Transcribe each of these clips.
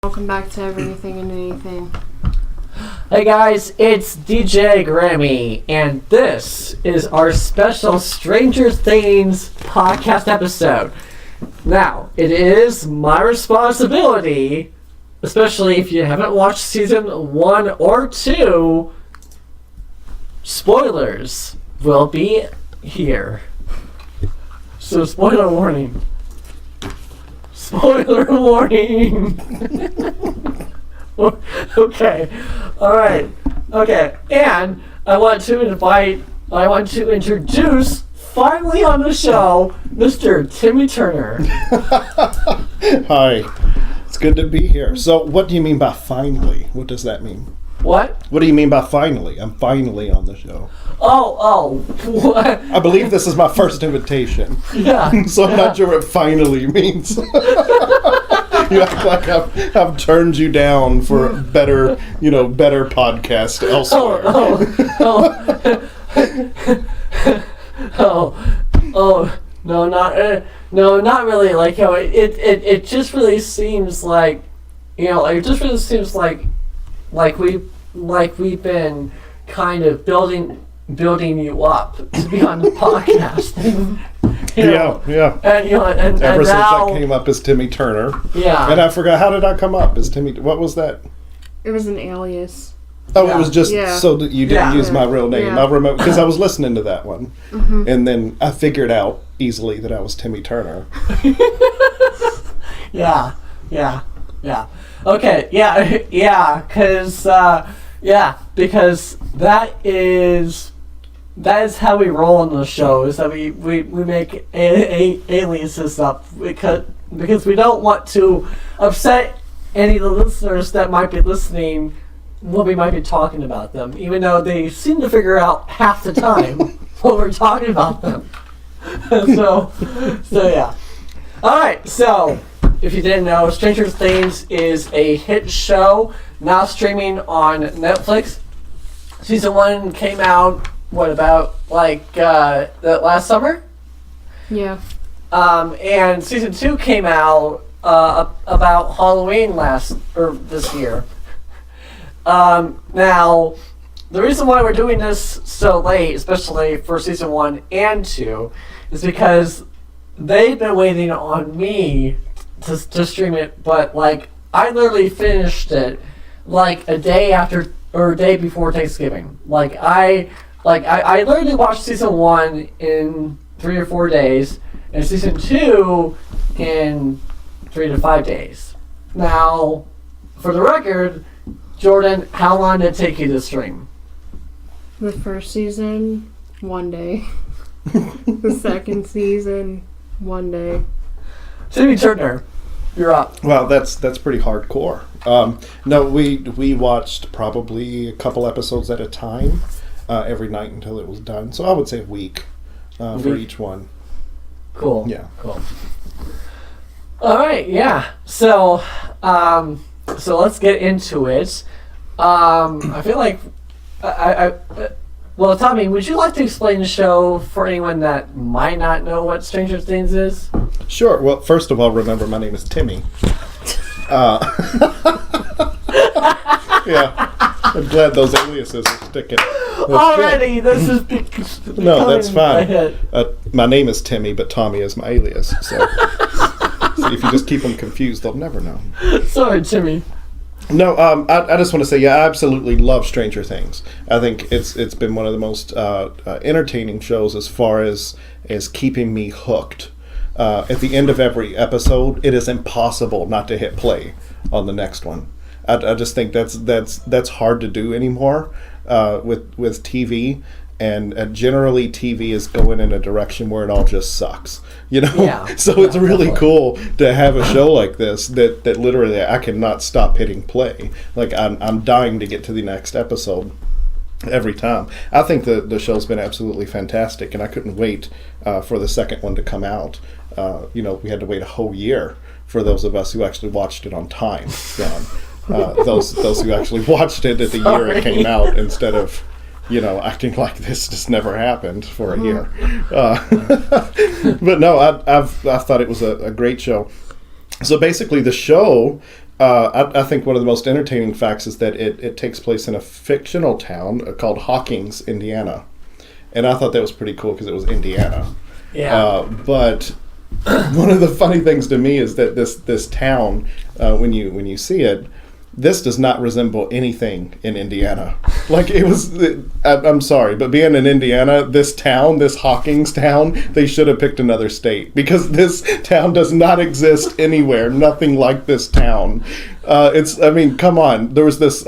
Welcome back to Everything and Anything. Hey guys, it's DJ Grammy, and this is our special Stranger Things podcast episode. Now, it is my responsibility, especially if you haven't watched season 1 or 2, spoilers will be here. So, spoiler warning. Spoiler warning! Okay. Alright. Okay. And I want to introduce, finally on the show, Mr. Timmy Turner. Hi. It's good to be here. So, what do you mean by finally? What does that mean? What? What do you mean by finally? I'm finally on the show. Oh. What? I believe this is my first invitation. Yeah. So I'm not sure what finally means. You act like I've turned you down for better podcast elsewhere. No, not really. Like, it just really seems like, we've been kind of building you up to be on the podcast. Yeah. And Ever since now, I came up as Timmy Turner. Yeah. And I forgot, how did I come up as Timmy? What was that? It was an alias. Oh, Yeah. it was just Yeah. so that you didn't use my real name. Yeah. I remember because I was listening to that one, and then I figured out easily that I was Timmy Turner. Yeah. Okay, because that is how we roll on the show, is that we make aliases up because we don't want to upset any of the listeners that might be listening when we might be talking about them, even though they seem to figure out half the time when we're talking about them. so yeah. Alright, so if you didn't know, Stranger Things is a hit show now streaming on Netflix. Season 1 came out, that last summer? Yeah. And season 2 came out about Halloween this year. Now, the reason why we're doing this so late, especially for season 1 and 2, is because they've been waiting on me to stream it, but I literally finished it a day after or a day before Thanksgiving. I literally watched season 1 in 3 or 4 days, and season 2 in 3 to 5 days. Now, for the record, Jordan, how long did it take you to stream? The first season, 1 day. The second season, 1 day. Timmy Turner, you're up. Well, that's pretty hardcore. No, we watched probably a couple episodes at a time every night until it was done. So I would say a week for each one. Cool. Yeah. Cool. All right. Yeah. So let's get into it. I feel like well, Tommy, would you like to explain the show for anyone that might not know what Stranger Things is? Sure. Well, first of all, remember my name is Timmy. Yeah. I'm glad those aliases are sticking. Already, this is No, that's my fine. head. My name is Timmy, but Tommy is my alias. So if you just keep them confused, they'll never know. Sorry, Timmy. No, I just want to say, yeah, I absolutely love Stranger Things. I think it's been one of the most entertaining shows as far as keeping me hooked. At the end of every episode, it is impossible not to hit play on the next one. I just think that's hard to do anymore with TV. And generally TV is going in a direction where it all just sucks, Yeah. So it's really cool to have a show like this that literally I cannot stop hitting play. I'm dying to get to the next episode every time. I think the show's been absolutely fantastic, and I couldn't wait for the second one to come out. We had to wait a whole year for those of us who actually watched it on time, John. Those who actually watched it at the year it came out instead of acting like this just never happened for a year. But no, I thought it was a great show. So basically the show I think one of the most entertaining facts is that it takes place in a fictional town called Hawkins, Indiana. And I thought that was pretty cool because it was Indiana. Yeah. But one of the funny things to me is that this town, when you see it, this does not resemble anything in Indiana. Like it was, I'm sorry, but being in Indiana, this Hawkins town, they should have picked another state because this town does not exist anywhere. Nothing like this town. Come on. There was this.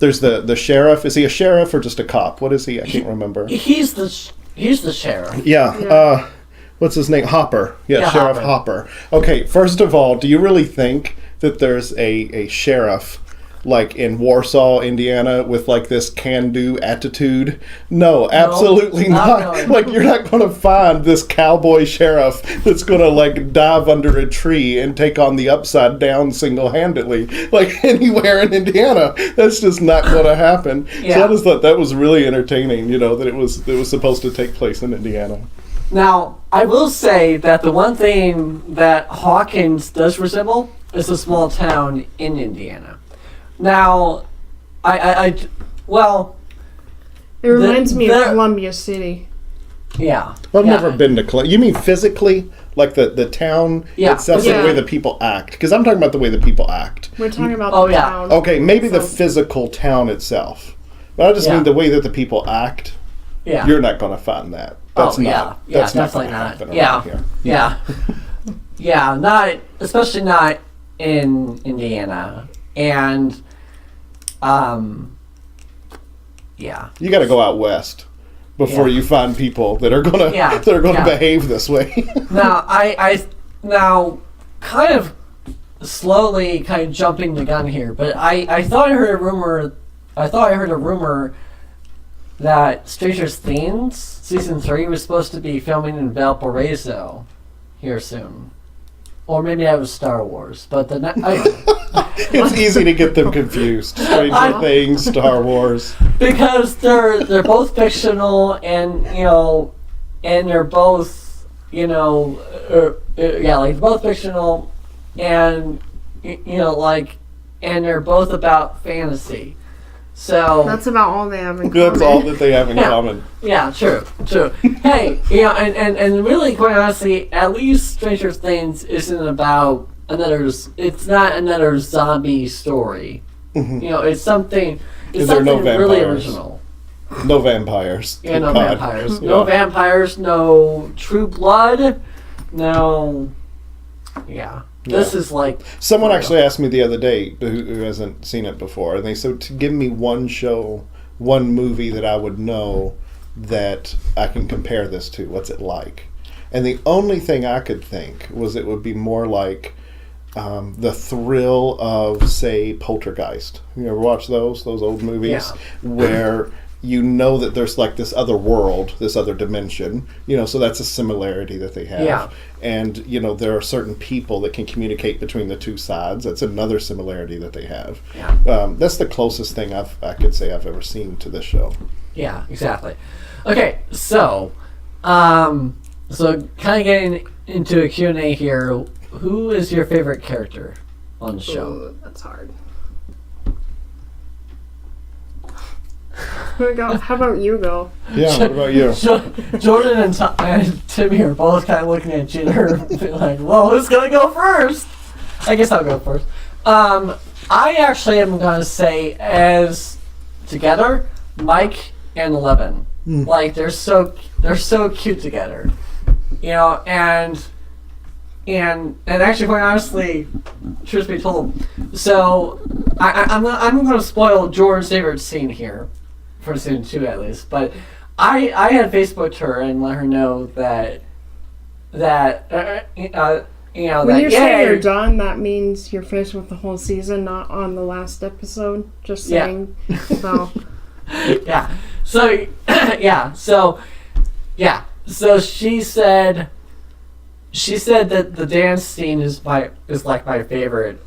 There's the sheriff. Is he a sheriff or just a cop? What is he? I can't remember. He's the sheriff. Yeah. What's his name? Hopper. Yeah, Sheriff Hopper. Okay, first of all, do you really think that there's a sheriff like in Warsaw, Indiana, with like this can-do attitude? No, absolutely not. Really. Like you're not going to find this cowboy sheriff that's going to like dive under a tree and take on the Upside Down single-handedly, like anywhere in Indiana. That's just not going to happen. Yeah. So I just thought that was really entertaining. That it was supposed to take place in Indiana. Now, I will say that the one thing that Hawkins does resemble is a small town in Indiana. Now, It reminds me of Columbia City. Yeah. I've never been to Columbia. You mean physically? Like the town itself, the way the people act? Because I'm talking about the way the people act. We're talking about the town. Okay, maybe the physical town itself. But I just mean the way that the people act. Yeah. You're not going to find that. That's not definitely gonna not. happen around here. Yeah, especially not in Indiana. And, You got to go out west before you find people that are going to behave this way. Now, I kind of slowly kind of jumping the gun here, but I thought I heard a rumor that Stranger Things Season 3 was supposed to be filming in Valparaiso here soon. Or maybe that was Star Wars, but It's easy to get them confused. Stranger Things, Star Wars. Because they're both fictional and they're both both fictional and and they're both about fantasy. So that's about all they have in common. That's all that they have in common. Yeah, true. Hey, and really, quite honestly, at least Stranger Things isn't about it's not another zombie story. Mm-hmm. It's something. It's There are something no really vampires. original. No vampires. Yeah, no God. vampires. Yeah. No vampires. No True Blood. No. Yeah. This is like... Someone actually asked me the other day, who hasn't seen it before, and they said to give me one movie that I would know that I can compare this to. What's it like? And the only thing I could think was it would be more like the thrill of, say, Poltergeist. You ever watch those old movies? Yeah. Where that there's like this other world, this other dimension, so that's a similarity that they have. Yeah. And, there are certain people that can communicate between the two sides. That's another similarity that they have. Yeah. That's the closest thing I could say I've ever seen to this show. Yeah, exactly. Okay, so kind of getting into a Q&A here. Who is your favorite character on the show? Ooh, that's hard. How about you go? Yeah, what about you? Jordan and Timmy are both kind of looking at each other like, well, who's going to go first? I guess I'll go first. I actually am going to say as together, Mike and Eleven. Like, they're so cute together. And actually, quite honestly, truth be told, so I'm going to spoil Jordan's favorite scene here. For season 2 at least, but I had Facebooked her and let her know that when you say you're done, that means you're finished with the whole season, not on the last episode. Just saying. So. Yeah. So she said that the dance scene is like my favorite,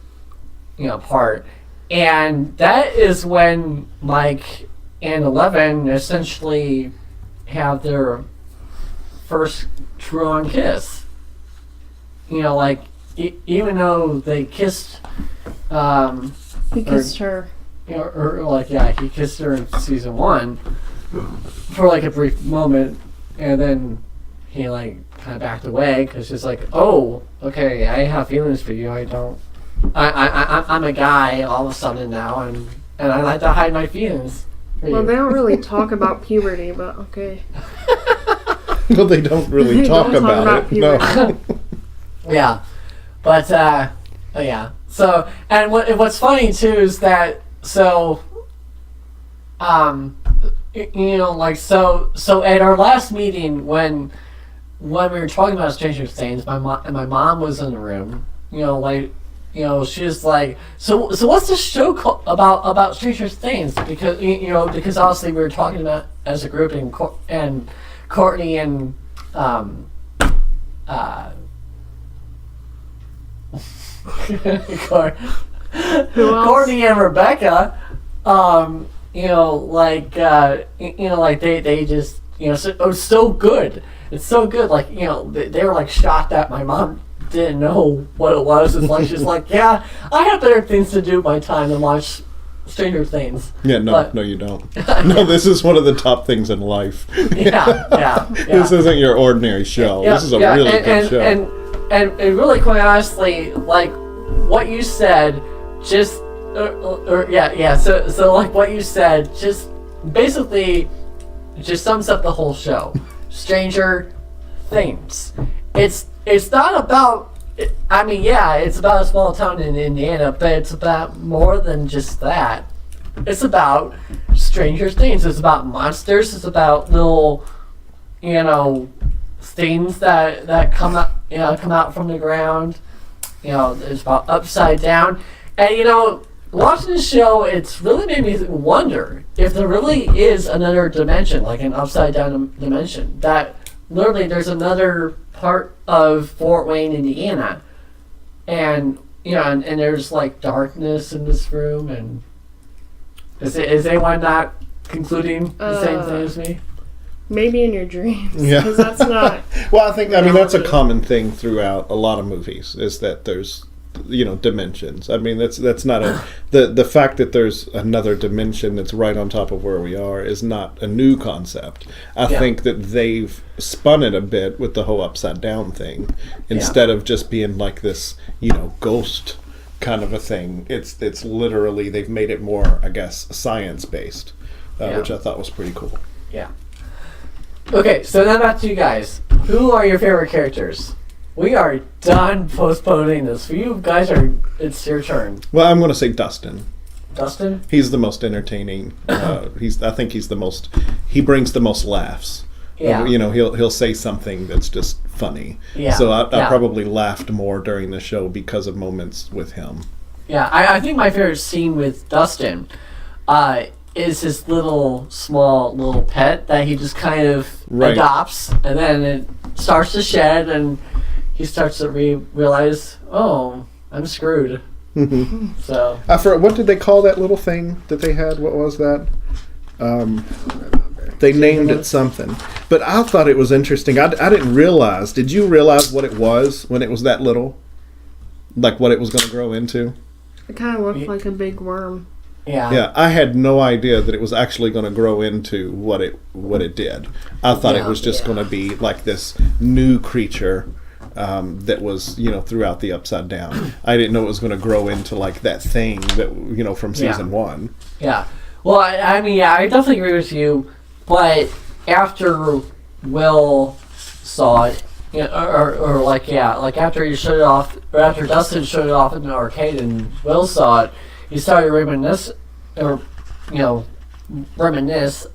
part, and that is when Mike and 11 essentially have their first true-on kiss. even though they kissed, He kissed her. or like he kissed her in season 1 for like a brief moment, and then he like kind of backed away because she's like, oh, okay, I have feelings for you. I'm a guy all of a sudden now, and I like to hide my feelings. Well, they don't really talk about puberty, but okay. Well, they don't really They talk don't talk about it. No. Yeah, but yeah. So, and what's funny too is that like so at our last meeting when we were talking about Stranger Things, my mom was in the room. She was like, so what's this show about Stranger Things? Because obviously we were talking about as a group, and Courtney and Who else? Courtney and Rebecca, they just, so, oh, it's so good. It's so good. Like, they were like shocked that my mom didn't know what it was. It's like, she's like, yeah, I have better things to do with my time than watch Stranger Things. Yeah, no, you don't. No, this is one of the top things in life. Yeah. This isn't your ordinary show. This is a really good show. And really, quite honestly, like what you said, just So like what you said, just basically, just sums up the whole show. Stranger Things. It's not about. I mean, yeah, it's about a small town in Indiana, but it's about more than just that. It's about Stranger Things. It's about monsters. It's about little, things that come out from the ground. It's about Upside Down, and watching the show, it's really made me wonder if there really is another dimension, like an upside down dimension. That literally there's another part of Fort Wayne, Indiana, and and there's like darkness in this room. And is anyone not concluding the same thing as me? Maybe in your dreams. Yeah. Because that's not. Well, I mean, that's a common thing throughout a lot of movies, is that there's, dimensions. I mean, that's not the fact that there's another dimension that's right on top of where we are is not a new concept. I think that they've spun it a bit with the whole upside down thing, instead of just being like this, ghost kind of a thing. It's literally, they've made it more, I guess, science based, which I thought was pretty cool. Yeah. Okay, so now back to you guys. Who are your favorite characters? We are done postponing this. For you guys, it's your turn. Well, I'm going to say Dustin. Dustin? He's the most entertaining. I think he's the most. He brings the most laughs. Yeah. He'll say something that's just funny. Yeah. So I probably laughed more during the show because of moments with him. Yeah, I think my favorite scene with Dustin is his small little pet that he just kind of adopts, and then it starts to shed, and he starts to realize, oh, I'm screwed. So I forgot, what did they call that little thing that they had? What was that? They named it something, but I thought it was interesting. I didn't realize. Did you realize what it was when it was that little? Like what it was going to grow into? It kind of looked like a big worm. Yeah, I had no idea that it was actually going to grow into what it did. I thought it was just going to be like this new creature that was, throughout the Upside Down. I didn't know it was going to grow into like that thing that, from season 1. Yeah. Well, I mean, I definitely agree with you, but after Will saw it, like after he showed it off, or after Dustin showed it off in the arcade and Will saw it, he started reminisce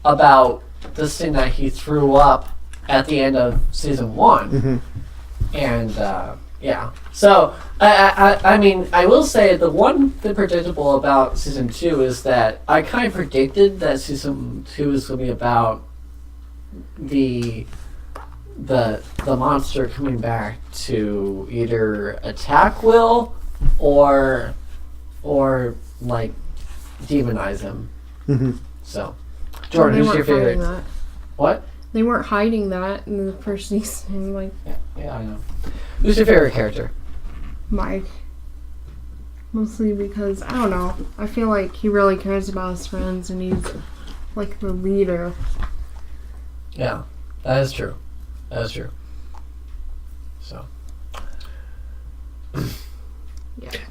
about this thing that he threw up at the end of season 1. Mm-hmm. And so I mean, I will say the one thing predictable about season 2 is that I kind of predicted that season 2 is going to be about the monster coming back to either attack Will or like demonize him. Mm-hmm. So, Jordan, who's your favorite? That. What? They weren't hiding that in the first season. Like, yeah, I know. Who's your favorite character? Mike. Mostly because, I don't know, I feel like he really cares about his friends and he's like the leader. Yeah, that is true. That is true. So.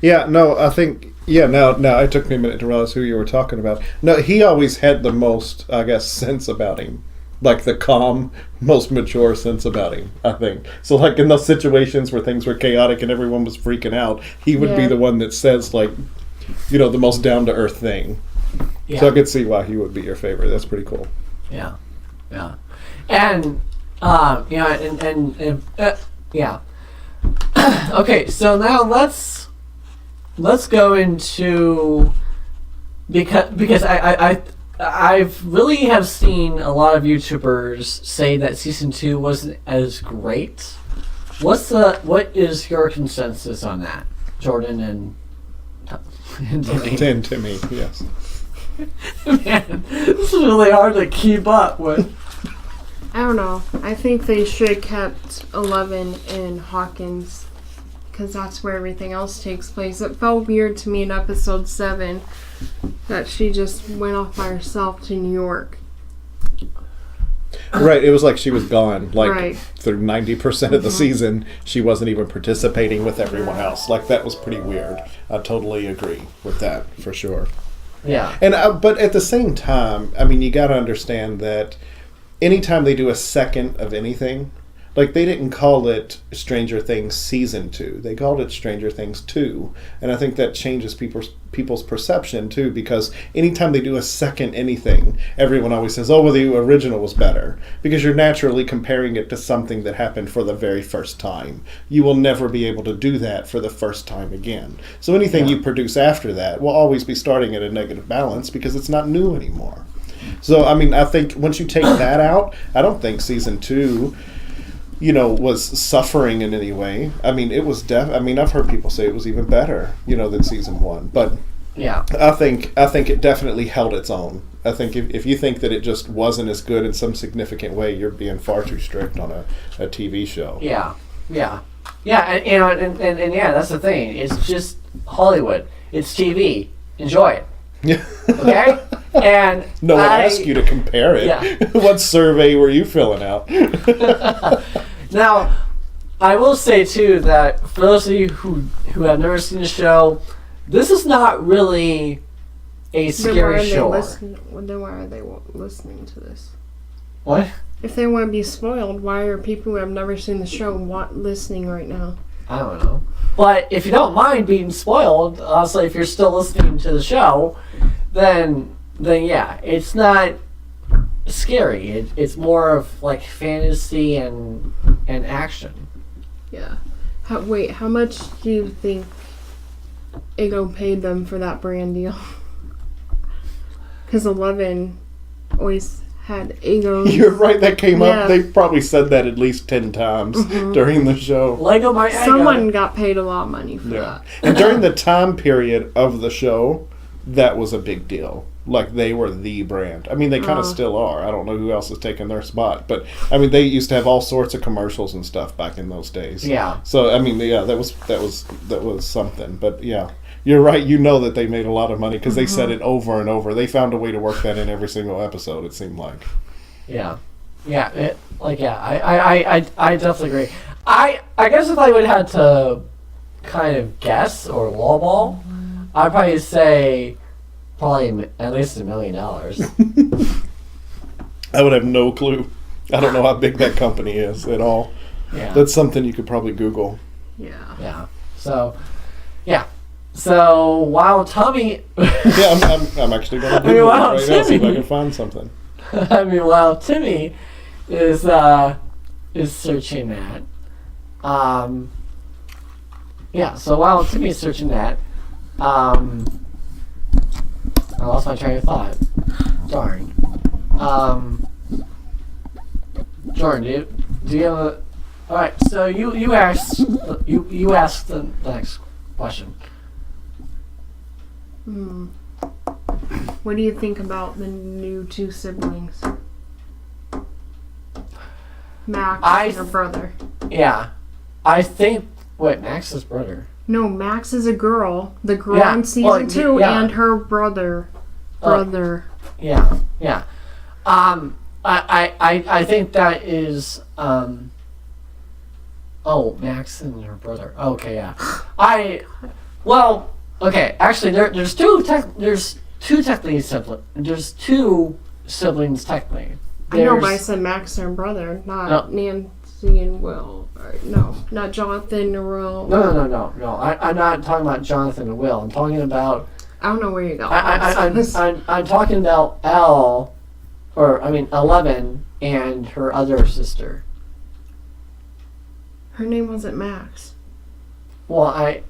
Yeah, no, I think, now it took me a minute to realize who you were talking about. No, he always had the most, I guess, sense about him. Like the calm, most mature sense about him, I think. So like in those situations where things were chaotic and everyone was freaking out, he would be the one that says like, the most down-to-earth thing. Yeah. So I could see why he would be your favorite. That's pretty cool. Yeah. Yeah. And, yeah. Okay, so now let's go into because I've really have seen a lot of YouTubers say that season 2 wasn't as great. What is your consensus on that, Jordan and Timmy? And Timmy, yes. Man, this is really hard to keep up with. I don't know. I think they should have kept 11 in Hawkins because that's where everything else takes place. It felt weird to me in episode 7 that she just went off by herself to New York. Right, it was like she was gone. Like Right. through 90% of the season, she wasn't even participating with everyone else. Like that was pretty weird. I totally agree with that for sure. Yeah. And but at the same time, I mean, you got to understand that anytime they do a second of anything, like they didn't call it Stranger Things Season 2. They called it Stranger Things 2. And I think that changes people's perception too, because anytime they do a second anything, everyone always says, oh, well, the original was better. Because you're naturally comparing it to something that happened for the very first time. You will never be able to do that for the first time again. So anything you produce after that will always be starting at a negative balance because it's not new anymore. So, I mean, I think once you take that out, I don't think Season 2... was suffering in any way. I mean, it was I've heard people say it was even better, than season 1. But yeah, I think it definitely held its own. I think if you think that it just wasn't as good in some significant way, you're being far too strict on a TV show. Yeah, and yeah, that's the thing. It's just Hollywood. It's TV. Enjoy it. Yeah. Okay. And no one asked you to compare it. Yeah. What survey were you filling out? Now, I will say too that for those of you who have never seen the show, this is not really a scary show. Then why are they listening to this? What? If they want to be spoiled, why are people who have never seen the show listening right now? I don't know. But if you don't mind being spoiled, also if you're still listening to the show, then yeah, it's not scary. It's more of like fantasy and action. Yeah. How much do you think Ego paid them for that brand deal? Because 11 always had Ego. You're right, that came Yeah. up. They probably said that at least 10 times during the show. Lego my Ego. Someone got paid a lot of money for that. And during the time period of the show, that was a big deal. Like, they were the brand. I mean, they kind of still are. I don't know who else is taking their spot. But, I mean, they used to have all sorts of commercials and stuff back in those days. Yeah. So, I mean, yeah, that was something. But, yeah, you're right. You know that they made a lot of money because they said it over and over. They found a way to work that in every single episode, it seemed like. Yeah. Yeah. I definitely agree. I guess if I would have to kind of guess or lowball, I'd probably say probably at least $1 million. I would have no clue. I don't know how big that company is at all. Yeah. That's something you could probably Google. Yeah. Yeah. So, yeah. So while Tommy, Yeah, I'm actually going to Google wow, it right now, see if I Timmy. can find something. I mean, while Timmy is searching that, yeah. So while Timmy's searching that, I lost my train of thought. Darn. Jordan, do you have a? All right. So you asked the next question. What do you think about the new 2 siblings? Max and her brother. Yeah, I think. Wait, Max's brother. No, Max is a girl. The girl Yeah, in season well, 2 yeah. and her brother. Yeah. I think that is Max and her brother. Okay, yeah. Actually there's two technically siblings. There's two siblings technically. I know, but I There's- said Max and her brother, not No. Nancy and Will. Or, no, not Jonathan or Will. No. I'm not talking about Jonathan and Will. I'm talking about I don't know where you go. I'm talking about 11 and her other sister. Her name wasn't Max. Well, I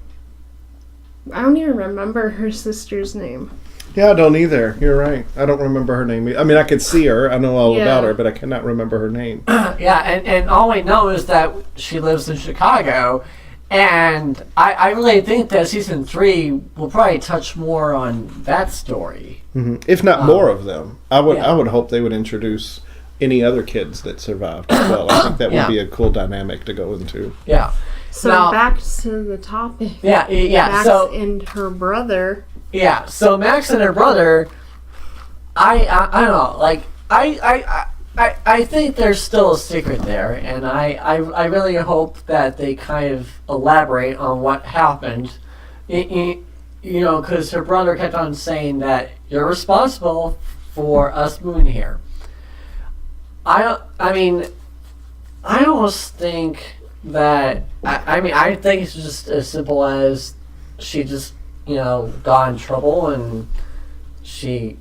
don't even remember her sister's name. Yeah, I don't either. You're right. I don't remember her name. I mean, I could see her. I know all Yeah. about her, but I cannot remember her name. yeah, and all we know is that she lives in Chicago, and I really think that season 3 will probably touch more on that story. If not more of them. I would yeah. I would hope they would introduce any other kids that survived as well. I think that would Yeah. be a cool dynamic to go into. Yeah. So Now- back to the topic. Yeah. Max So and her brother. yeah. So Max and her brother, I don't know. Like I think there's still a secret there, and I really hope that they kind of elaborate on what happened. Because her brother kept on saying that you're responsible for us moving here. I almost think that I think it's just as simple as she just got in trouble and she.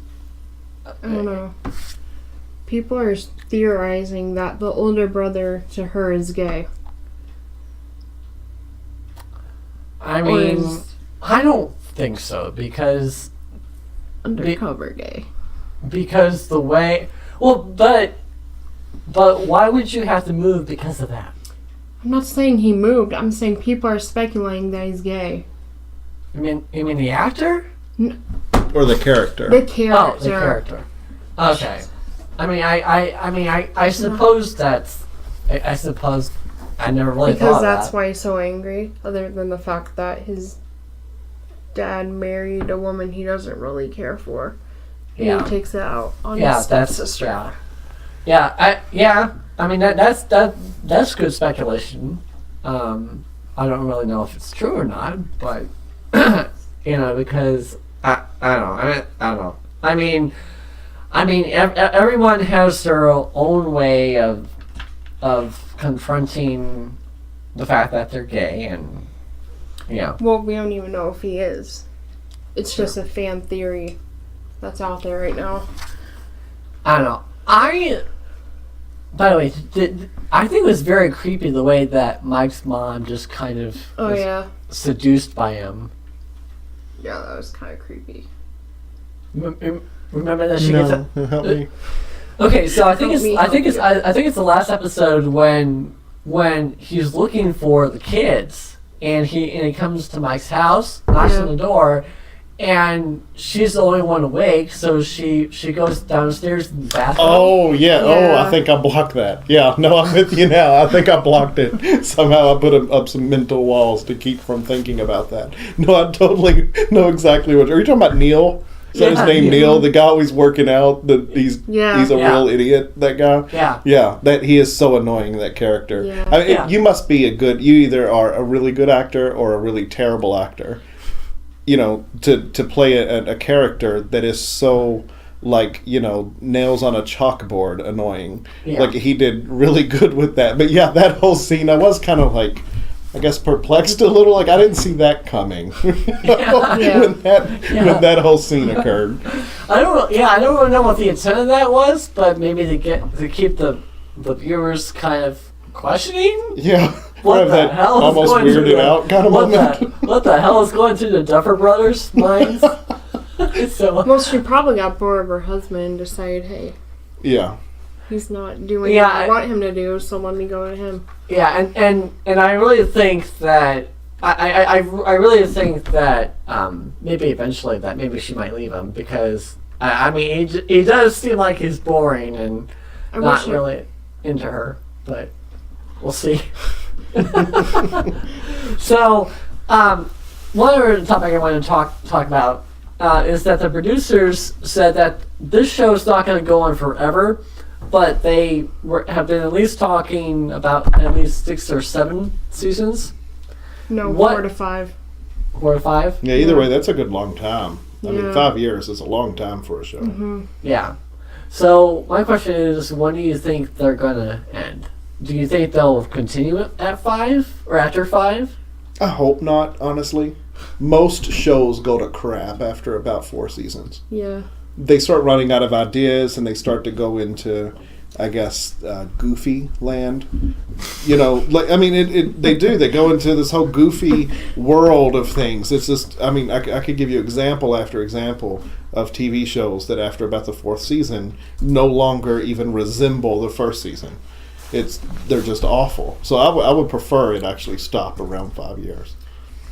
I don't know. People are theorizing that the older brother to her is gay. I Or mean, is I don't think so because undercover gay. the way but why would you have to move because of that? I'm not saying he moved. I'm saying people are speculating that he's gay. You mean the actor? Or the character. The character. Oh, the character. Okay. I suppose that's. I suppose I never really Because thought that's that. why he's so angry. Other than the fact that his dad married a woman he doesn't really care for. And Yeah. he takes it out on Yeah, his that's stepsister. yeah. I mean that's good speculation. I don't really know if it's true or not, but because I don't know. I mean, everyone has their own way of confronting the fact that they're gay, and Well, we don't even know if he is. It's just a fan theory that's out there right now. I don't know. By the way, I think it was very creepy the way that Mike's mom just kind of Oh, was yeah. seduced by him. Yeah, that was kind of creepy. Remember that she gets a, No, help me. okay. So I think Help me I think help it's I think it's the last episode when he's looking for the kids and he comes to Mike's house, knocks on the door, and she's the only one awake. So she goes downstairs in the bathroom. Oh, yeah. Oh, Yeah. I think I blocked that. Yeah, no, I'm with you now. I think I blocked it. Somehow I put up some mental walls to keep from thinking about that. No, I totally know exactly what. Are you talking about Neil? Is that his Yeah, name, yeah. Neil? The guy always working out? He's Yeah. a Yeah. real idiot, that guy? Yeah. Yeah, that he is so annoying, that character. Yeah. I mean, Yeah. you must be you either are a really good actor or a really terrible actor. To play a character that is so, nails on a chalkboard annoying. Yeah. Like, he did really good with that. But yeah, that whole scene, I was kind of I guess perplexed a little. Like, I didn't see that coming Yeah. when that whole scene occurred. I don't really know what the intent of that was, but maybe to keep the viewers kind of questioning. Yeah. What Have the that hell is almost going through weirded out kind of moment. What the hell is going through the Duffer Brothers' minds? So Well, she probably got bored of her husband and decided, hey, Yeah. he's not doing Yeah, what I want him to do, so let me go to him. yeah, and I really think that I really think that maybe eventually that maybe she might leave him because I mean he does seem like he's boring and I not wish really into her, but we'll see. So One other topic I want to talk about is that the producers said that this show is not going to go on forever, but they have been at least talking about at least 6 or 7 seasons. No, What? 4 to 5. 4 or 5? Yeah, either way, that's a good long time. I mean, Yeah. 5 years is a long time for a show. Yeah. So my question is, when do you think they're going to end? Do you think they'll continue it at 5 or after 5? I hope not, honestly. Most shows go to crap after about 4 seasons. Yeah. They start running out of ideas and they start to go into, I guess, goofy land. You know, like, I mean, they do. They go into this whole goofy world of things. It's just, I mean, I could give you example after example of TV shows that after about the 4th season no longer even resemble the first season. They're just awful. So I would prefer it actually stop around 5 years.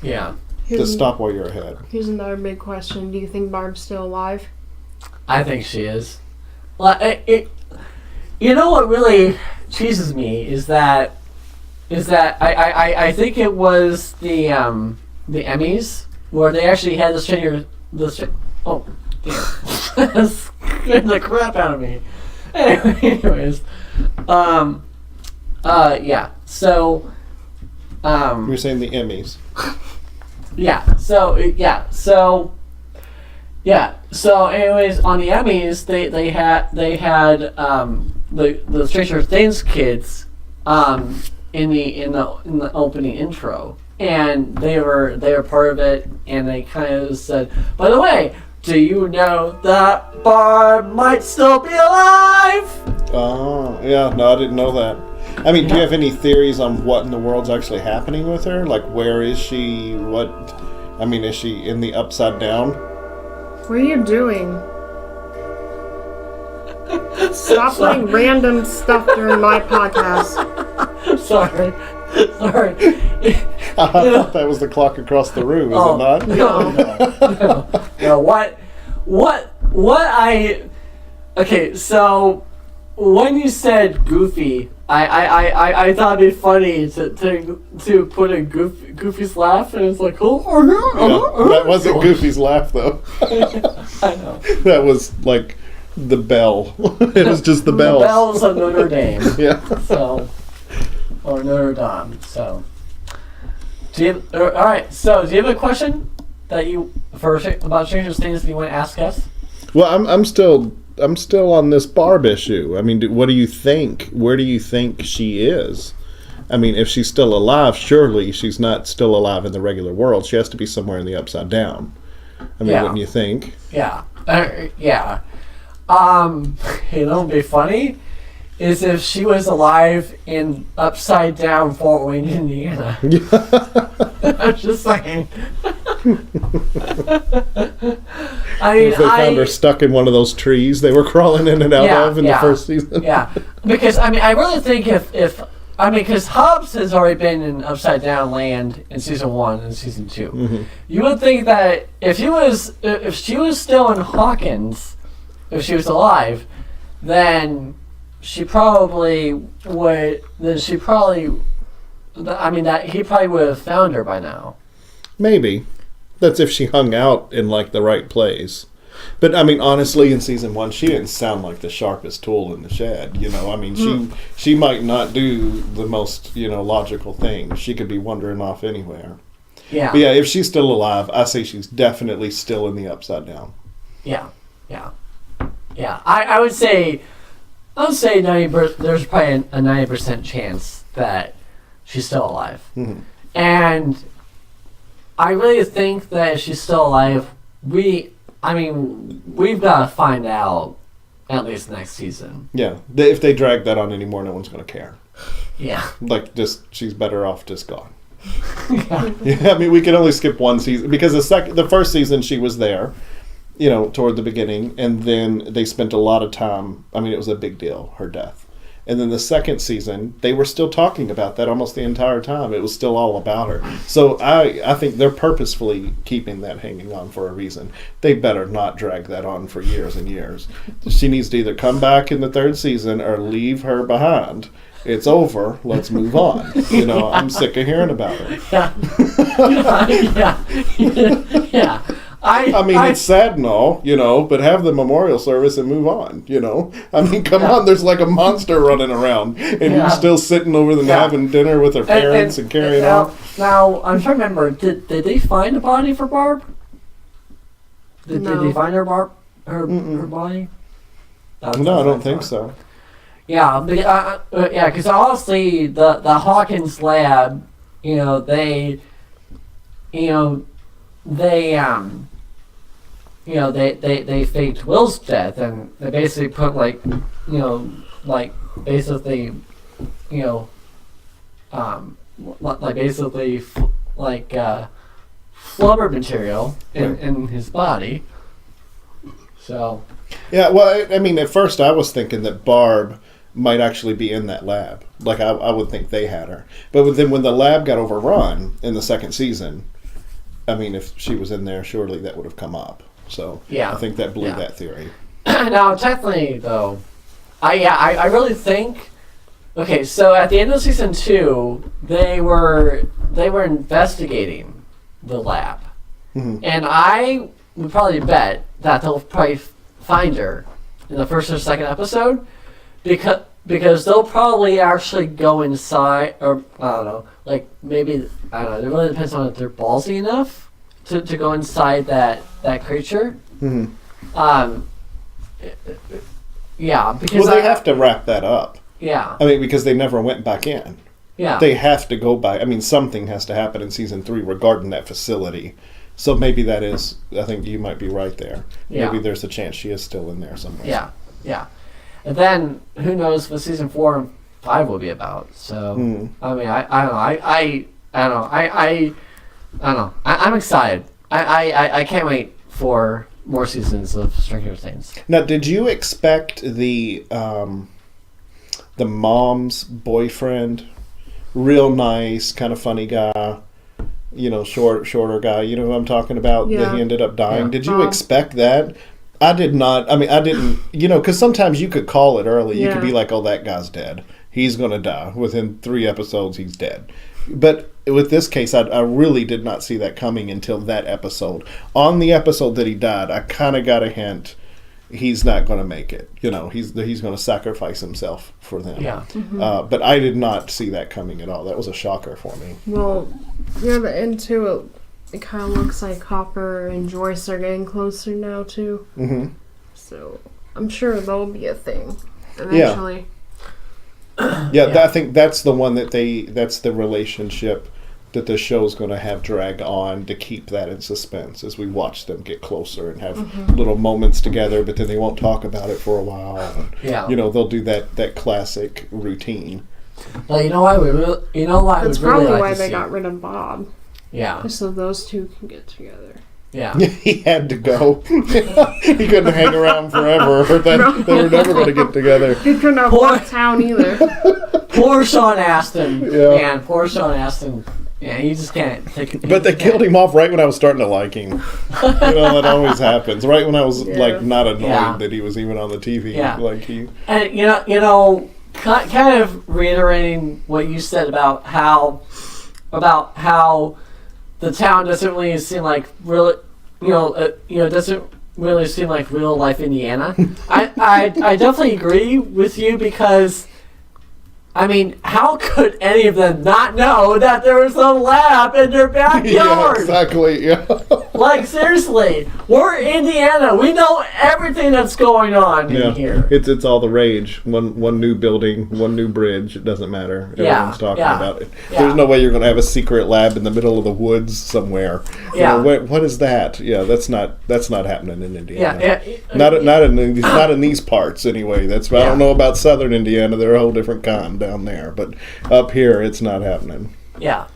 Yeah. Just stop while you're ahead. Here's another big question. Do you think Barb's still alive? I think she is. Well, you know what really cheeses me is that I think it was the Emmys where they actually had oh damn, scared the crap out of me. Anyways, yeah. So, You're saying the Emmys. yeah. So anyways, on the Emmys, they had the Stranger Things kids in the opening intro, and they were part of it, and they kind of said, by the way, do you know that Barb might still be alive? Oh, yeah. No, I didn't know that. I mean, do you have any theories on what in the world's actually happening with her? Like, where is she? I mean, is she in the Upside Down? What are you doing? Stop putting random stuff during my podcast. Sorry. I thought that was the clock across the room, is it not? No. Okay, so when you said goofy, I thought it'd be funny to put a Goofy's laugh, and it's like, Yeah, that wasn't Goofy's laugh, though. I know. That was like the bell. It was just the The bells. bells of Notre Dame. Yeah. So, or Notre Dame. So, all right. So, do you have a question about Stranger Things that you want to ask us? Well, I'm still on this Barb issue. I mean, what do you think? Where do you think she is? I mean, if she's still alive, surely she's not still alive in the regular world. She has to be somewhere in the Upside Down. I mean, wouldn't you think? Yeah. Yeah. You know, what'd be funny is if she was alive in Upside Down Fort Wayne, Indiana. I'm just saying. I mean, If they found her stuck in one of those trees they were crawling in and out of in the first season. Yeah, because I mean, I really think because Hobbs has already been in Upside Down Land in season 1 and season 2. Mm-hmm. You would think that if she was still in Hawkins, if she was alive, then she probably would. Then she probably. I mean, that he probably would have found her by now. Maybe. That's if she hung out in like the right place. But I mean, honestly, in season 1, she didn't sound like the sharpest tool in the shed. You know, I mean, she might not do the most logical thing. She could be wandering off anywhere. Yeah. But yeah, if she's still alive, I say she's definitely still in the Upside Down. Yeah. I would say 90%. There's probably a 90% chance that she's still alive, and I really think that if she's still alive, we've got to find out at least next season. Yeah, if they drag that on anymore, no one's going to care. Yeah. Like, she's better off just gone. Yeah, I mean, we can only skip one season because the first season she was there, toward the beginning, and then they spent a lot of time. I mean, it was a big deal, her death, And then the second season, they were still talking about that almost the entire time. It was still all about her. So I think they're purposefully keeping that hanging on for a reason. They better not drag that on for years and years. She needs to either come back in the third season or leave her behind. It's over. Let's move on. I'm sick of hearing about her. Yeah. I mean, it's sad and all, but have the memorial service and move on, I mean, come on, there's like a monster running around, and you're still sitting over there having dinner with her parents and carrying on. Now, I'm trying to remember, did they find a body for Barb? Did they find her body? No, I don't think so. Yeah, because honestly, the Hawkins lab, they faked Will's death, and they basically put flubber material in his body. So. Yeah, well, I mean, at first I was thinking that Barb might actually be in that lab. Like, I would think they had her. But then when the lab got overrun in the second season, I mean, if she was in there, surely that would have come up. So I think that blew that theory. Now, technically, though, I really think. Okay, so at the end of season 2, they were investigating the lab, and I would probably bet that they'll probably find her in the first or second episode, because they'll probably actually go inside, or I don't know, like maybe I don't know. It really depends on if they're ballsy enough to go inside that creature. Yeah, because they have to wrap that up. Yeah, I mean, because they never went back in. Yeah, they have to go back. I mean, something has to happen in season 3 regarding that facility. So maybe that is. I think you might be right there. Yeah. Maybe there's a chance she is still in there somewhere. Yeah. And then who knows what season 4 and 5 will be about? So I mean, I don't know. I don't know. I'm excited. I can't wait for more seasons of Stranger Things. Now, did you expect the mom's boyfriend, real nice, kind of funny guy, shorter guy, who I'm talking about, that he ended up dying? Yeah. Did you expect that? I did not. I mean, I didn't, because sometimes you could call it early. You could be like, oh, that guy's dead. He's going to die. Within 3 episodes, he's dead. But with this case, I really did not see that coming until that episode. On the episode that he died, I kind of got a hint he's not going to make it. He's going to sacrifice himself for them. Yeah. But I did not see that coming at all. That was a shocker for me. Well, the end too, it kind of looks like Hopper and Joyce are getting closer now too. So I'm sure there'll be a thing eventually. I think that's the one that's the relationship that the show's going to have drag on to keep that in suspense as we watch them get closer and have little moments together, but then they won't talk about it for a while. And, they'll do that classic routine. Well, you know why That's probably why they got rid of Bob. Yeah. So those two can get together. Yeah. He had to go. He couldn't hang around forever. They were never going to get together. He couldn't have left town either. Poor Sean Astin. Yeah. Man, poor Sean Astin. Yeah, he just can't take it. But they killed him off right when I was starting to like him. That always happens. Right when I was not annoyed that he was even on the TV. Yeah. And kind of reiterating what you said about how the town doesn't really seem like doesn't really seem like real life Indiana. I definitely agree with you, because I mean, how could any of them not know that there was a lab in their backyard? Yeah, exactly. Yeah. Like, seriously, we're Indiana. We know everything that's going on in here. It's all the rage. One new building, one new bridge. It doesn't matter. Everyone's talking about it. Yeah. There's no way you're going to have a secret lab in the middle of the woods somewhere. What is that? Yeah, that's not happening in Indiana. Not in these parts anyway. I don't know about southern Indiana. They're a whole different kind down there, but up here it's not happening. Yeah.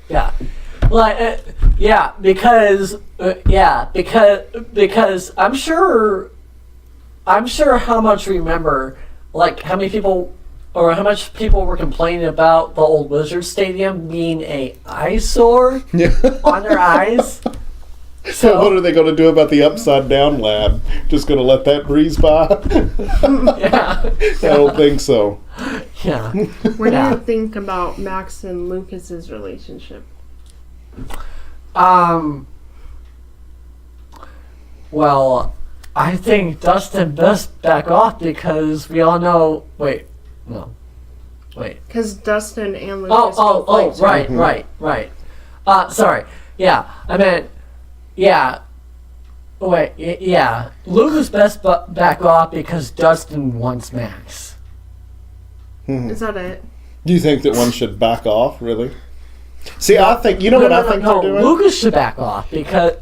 Well, because I'm sure how much remember, like how many people or how much people were complaining about the old Wizard Stadium being a eyesore Yeah. on their eyes. So what are they going to do about the upside down lab? Just going to let that breeze by? Yeah. I don't think so. Yeah. What do Yeah. you think about Max and Lucas's relationship? Well, I think Dustin best back off because we all know. Wait. Because Dustin and Lucas Oh, both liked her. right. Sorry. Yeah, I meant. Yeah. Wait. Yeah. Lucas best back off because Dustin wants Max. Is that it? Do you think that one should back off, really? See, I think, you know what I think they're doing? Lucas should back off because.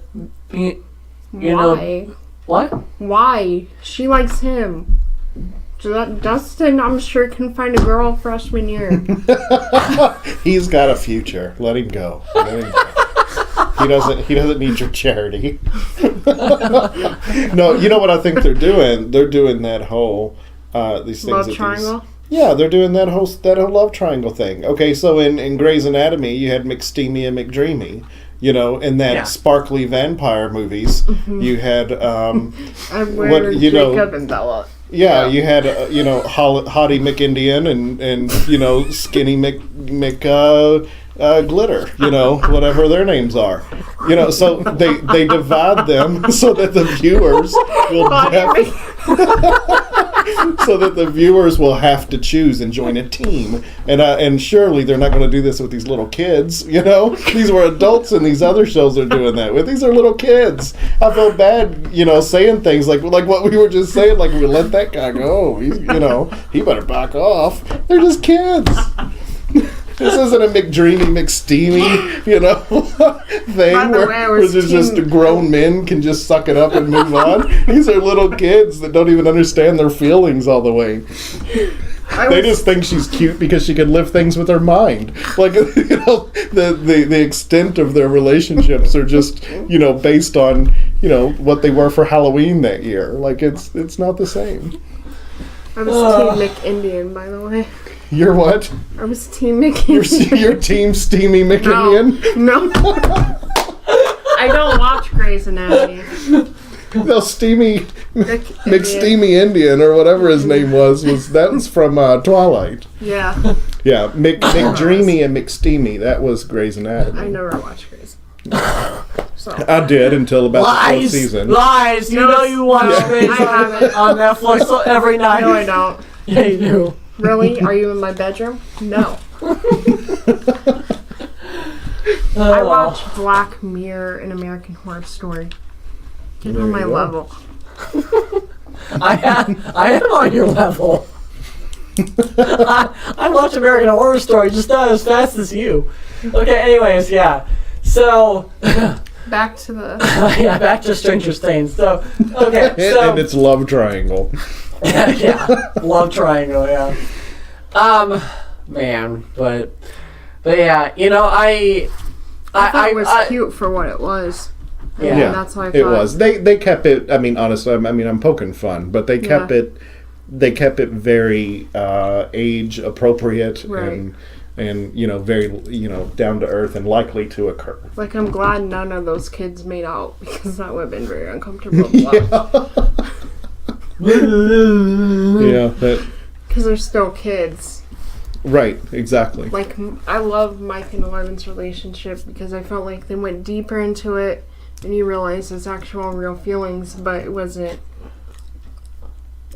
You know. Why? What? Why? She likes him. Dustin, I'm sure, can find a girl freshman year. He's got a future. Let him go. Let him go. He doesn't need your charity. No, you know what I think they're doing? They're doing that whole these things. Love that triangle? Yeah, they're doing that whole love triangle thing. Okay, so in Grey's Anatomy, you had McSteamy and McDreamy. You know, in that sparkly vampire movies, you had Edward, Jacob, and Bella. Yeah, you had Hottie McIndian and Skinny Mc Glitter, whatever their names are. So they divide them so that the viewers will have to choose and join a team. And surely they're not going to do this with these little kids. These were adults, and these other shows are doing that with. These are little kids. I feel bad, saying things like what we were just saying. Like, we let that guy go. He better back off. They're just kids. This isn't a McDreamy, McSteamy, thing where just grown men can just suck it up and move on. These are little kids that don't even understand their feelings all the way. They just think she's cute because she can lift things with her mind. Like, the extent of their relationships are just, based on, what they were for Halloween that year. Like, it's not the same. I was Team McIndian, by the way. You're what? I was Team McIndian. You're Team Steamy McIndian? No. I don't watch Grey's Anatomy. No, Steamy McSteamy Indian or whatever his name was from Twilight. Yeah. Yeah, McDreamy and McSteamy. That was Grey's Anatomy. I never watched Grey's. So. I did until about the fourth season. Lies! You know you watch Grey's on Netflix every night. No, I don't. Yeah, you do. Really? Are you in my bedroom? No. I watch Black Mirror and American Horror Story. Get on my level. I am on your level. I watch American Horror Story just not as fast as you. Okay, anyways, yeah. So back to the back to Stranger Things. So and it's love triangle. Yeah, love triangle. Yeah. Man, but yeah, I thought it was cute for what it was. Yeah, that's why I thought it was. They kept it. I mean, honestly, I'm poking fun, but they kept it. They kept it very age appropriate and very down to earth and likely to occur. Like, I'm glad none of those kids made out because that would have been very uncomfortable to watch. Yeah, because they're still kids. Right, exactly. Like, I love Mike and Eleven's relationship because I felt like they went deeper into it and you realize it's actual real feelings, but it wasn't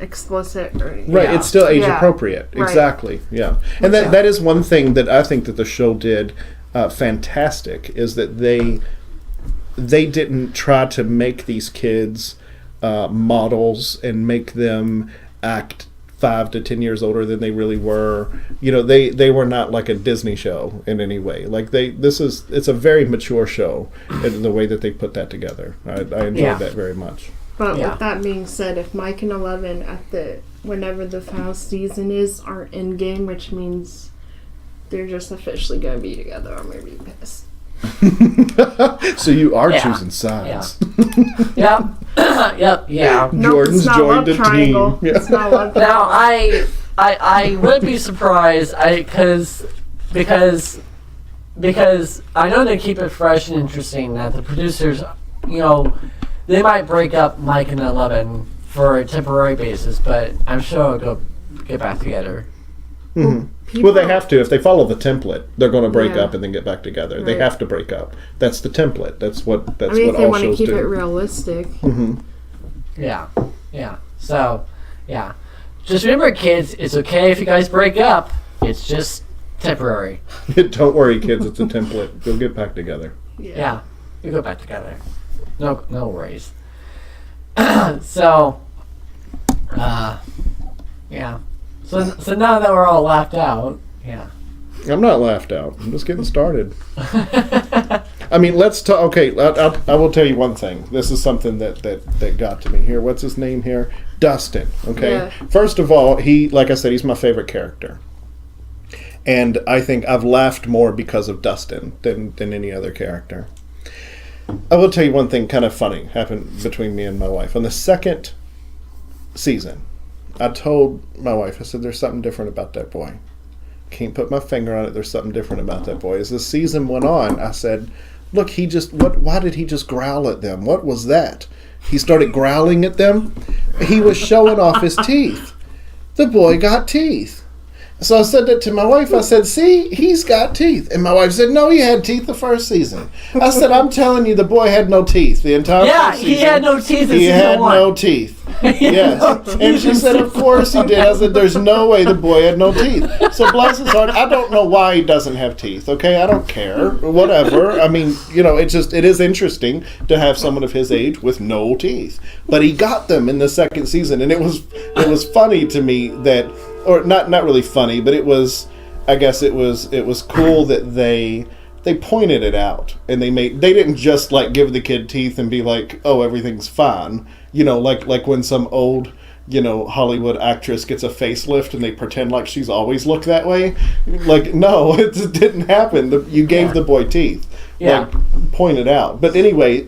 explicit or anything. Right, it's still age appropriate. Right. Exactly, yeah. And that is one thing that I think that the show did fantastic, is that they didn't try to make these kids models and make them act 5 to 10 years older than they really were. They were not like a Disney show in any way. Like, it's a very mature show in the way that they put that together. I enjoyed that very much. But with that being said, if Mike and 11 whenever the final season is, are in game, which means they're just officially going to be together, I'm going to be pissed. So you are choosing sides. Yeah. Yep. Yeah. Jordan's joined a team. Yeah. It's not love now I would be surprised. Because I know they keep it fresh and interesting. That the producers, they might break up Mike and 11 for a temporary basis, but I'm sure it'll go get back together. Mm-hmm. Well, they have to. If they follow the template, they're going to break Yeah. up and then get back together. Right. They have to break up. That's the template. That's what I mean, what if they all want to shows keep do. it realistic. Mm-hmm. Yeah. So, yeah. Just remember, kids, it's okay if you guys break up. It's just temporary. Don't worry, kids. It's a template. They'll get back together. Yeah. You go back together. No worries. So, yeah. So now that we're all laughed out, yeah. I'm not laughed out. I'm just getting started. I mean, let's talk. Okay, I will tell you one thing. This is something that got to me here. What's his name here? Dustin. Okay. Yeah. First of all, like I said, he's my favorite character, and I think I've laughed more because of Dustin than any other character. I will tell you one thing, kind of funny, happened between me and my wife on the second season. I told my wife, I said, "There's something different about that boy. Can't put my finger on it. There's something different about that boy." As the season went on, I said, "Look, why did he just growl at them? What was that?" He started growling at them. He was showing off his teeth. The boy got teeth. So I said that to my wife. I said, "See, he's got teeth." And my wife said, "No, he had teeth the first season." I said, "I'm telling you, the boy had no teeth the entire first season. he had no teeth in He season had 1. no teeth." Yes. And she said, "Of course he did." I said, "There's no way the boy had no teeth." So bless his heart, I don't know why he doesn't have teeth, okay? I don't care. Whatever. I mean, it is interesting to have someone of his age with no teeth. But he got them in the second season, and it was funny to me that, or not really funny, but I guess it was cool that they pointed it out, and they didn't just like give the kid teeth and be like, "Oh, everything's fine." Like when some old, Hollywood actress gets a facelift and they pretend like she's always looked that way. Like, no, it didn't happen. You gave the boy teeth. Yeah. Like, pointed out. But anyway,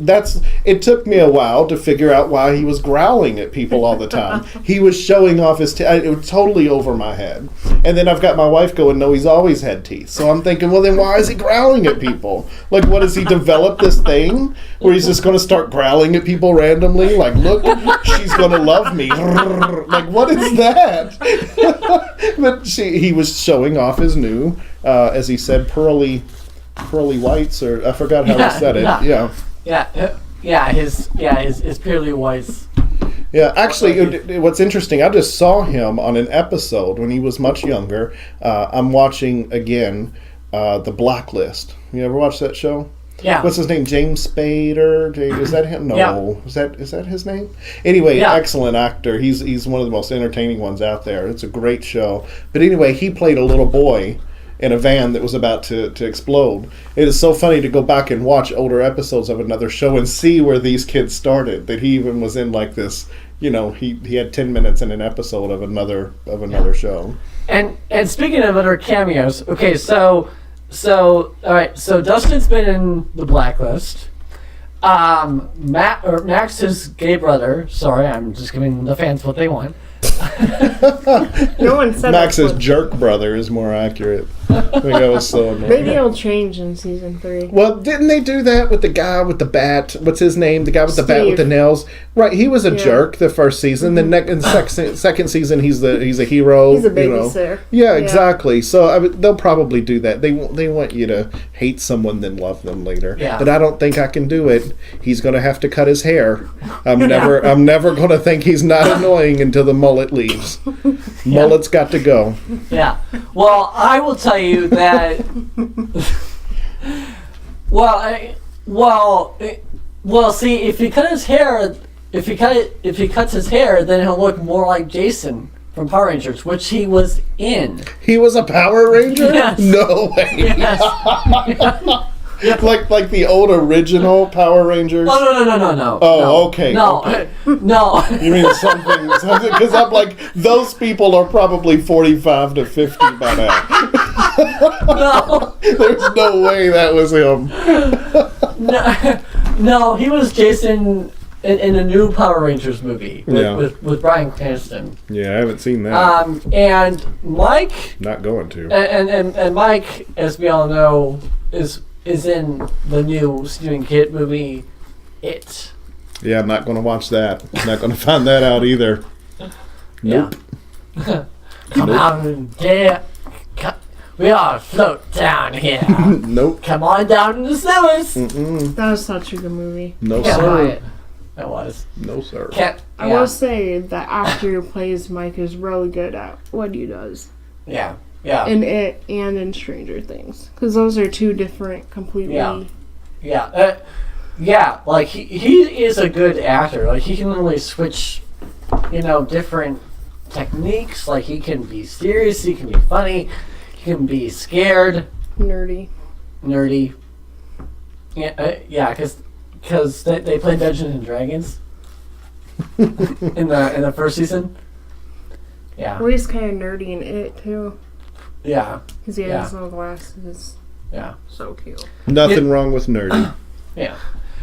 it took me a while to figure out why he was growling at people all the time. He was showing off his teeth. It was totally over my head. And then I've got my wife going, "No, he's always had teeth." So I'm thinking, well, then why is he growling at people? Like, what, has he developed this thing where he's just going to start growling at people randomly? Like, look, she's going to love me. Like, what is that? But he was showing off his new, as he said, pearly whites, or I forgot how he said it. His purely whites. Yeah, actually, what's interesting, I just saw him on an episode when he was much younger. I'm watching again The Blacklist. You ever watch that show? Yeah. What's his name? James Spader? Is that him? No. Yeah. Is that his name? Anyway, Yeah. Excellent actor. He's one of the most entertaining ones out there. It's a great show. But anyway, he played a little boy in a van that was about to explode. It is so funny to go back and watch older episodes of another show and see where these kids started. That he even was in like this. He had 10 minutes in an episode of another show. And speaking of other cameos, okay, so all right, so Dustin's been in The Blacklist. Max's gay brother. Sorry, I'm just giving the fans what they want. No one said Max's that. jerk brother is more accurate. I think I was so annoyed. Maybe it'll change in season 3. Well, didn't they do that with the guy with the bat? What's his name? The guy with the bat with the Steve. nails. Right, he was a Yeah. jerk the first season. Then in the second season, he's a hero. He's a babysitter. Yeah, exactly. So they'll probably do that. They want you to hate someone then love them later. Yeah. But I don't think I can do it. He's going to have to cut his hair. I'm never going to think he's not annoying until the mullet leaves. Mullet's got to go. Yeah. Well, I will tell you that. See, if he cut his hair, if he cuts his hair, then he'll look more like Jason from Power Rangers, which he was in. He was a Power Ranger? Yes. No way. Yes. Like the old original Power Rangers? Oh no. Oh, no. okay. No, Okay. no. You mean something? Because I'm like, those people are probably 45 to 50 by now. No. There's no way that was him. No, he was Jason in a new Power Rangers movie Yeah. with Bryan Cranston. Yeah, I haven't seen that. And Mike Not going to. and Mike, as we all know, is in the new Stephen King movie, It. Yeah, I'm not going to watch that. Not going to find that out either. Nope. Yeah. Come on and get. We all float down here. Nope. Come on down to the sewers. Mm-mm. That was such a good movie. No, Can't buy sir. it. That was. No, sir. Can't. I will say the actor who plays Mike is really good at what he does Yeah. Yeah. in It and in Stranger Things, because those are two different, completely. Yeah. Yeah. Yeah. Like he is a good actor. Like he can really switch, different techniques. Like he can be serious. He can be funny. He can be scared, Nerdy. nerdy. Yeah. Because they play Dungeons and Dragons in the first season. Yeah. Well, he's kind of nerdy in It too, Yeah. because he Yeah. has no glasses. Yeah. So cute. Nothing wrong with nerdy. Yeah.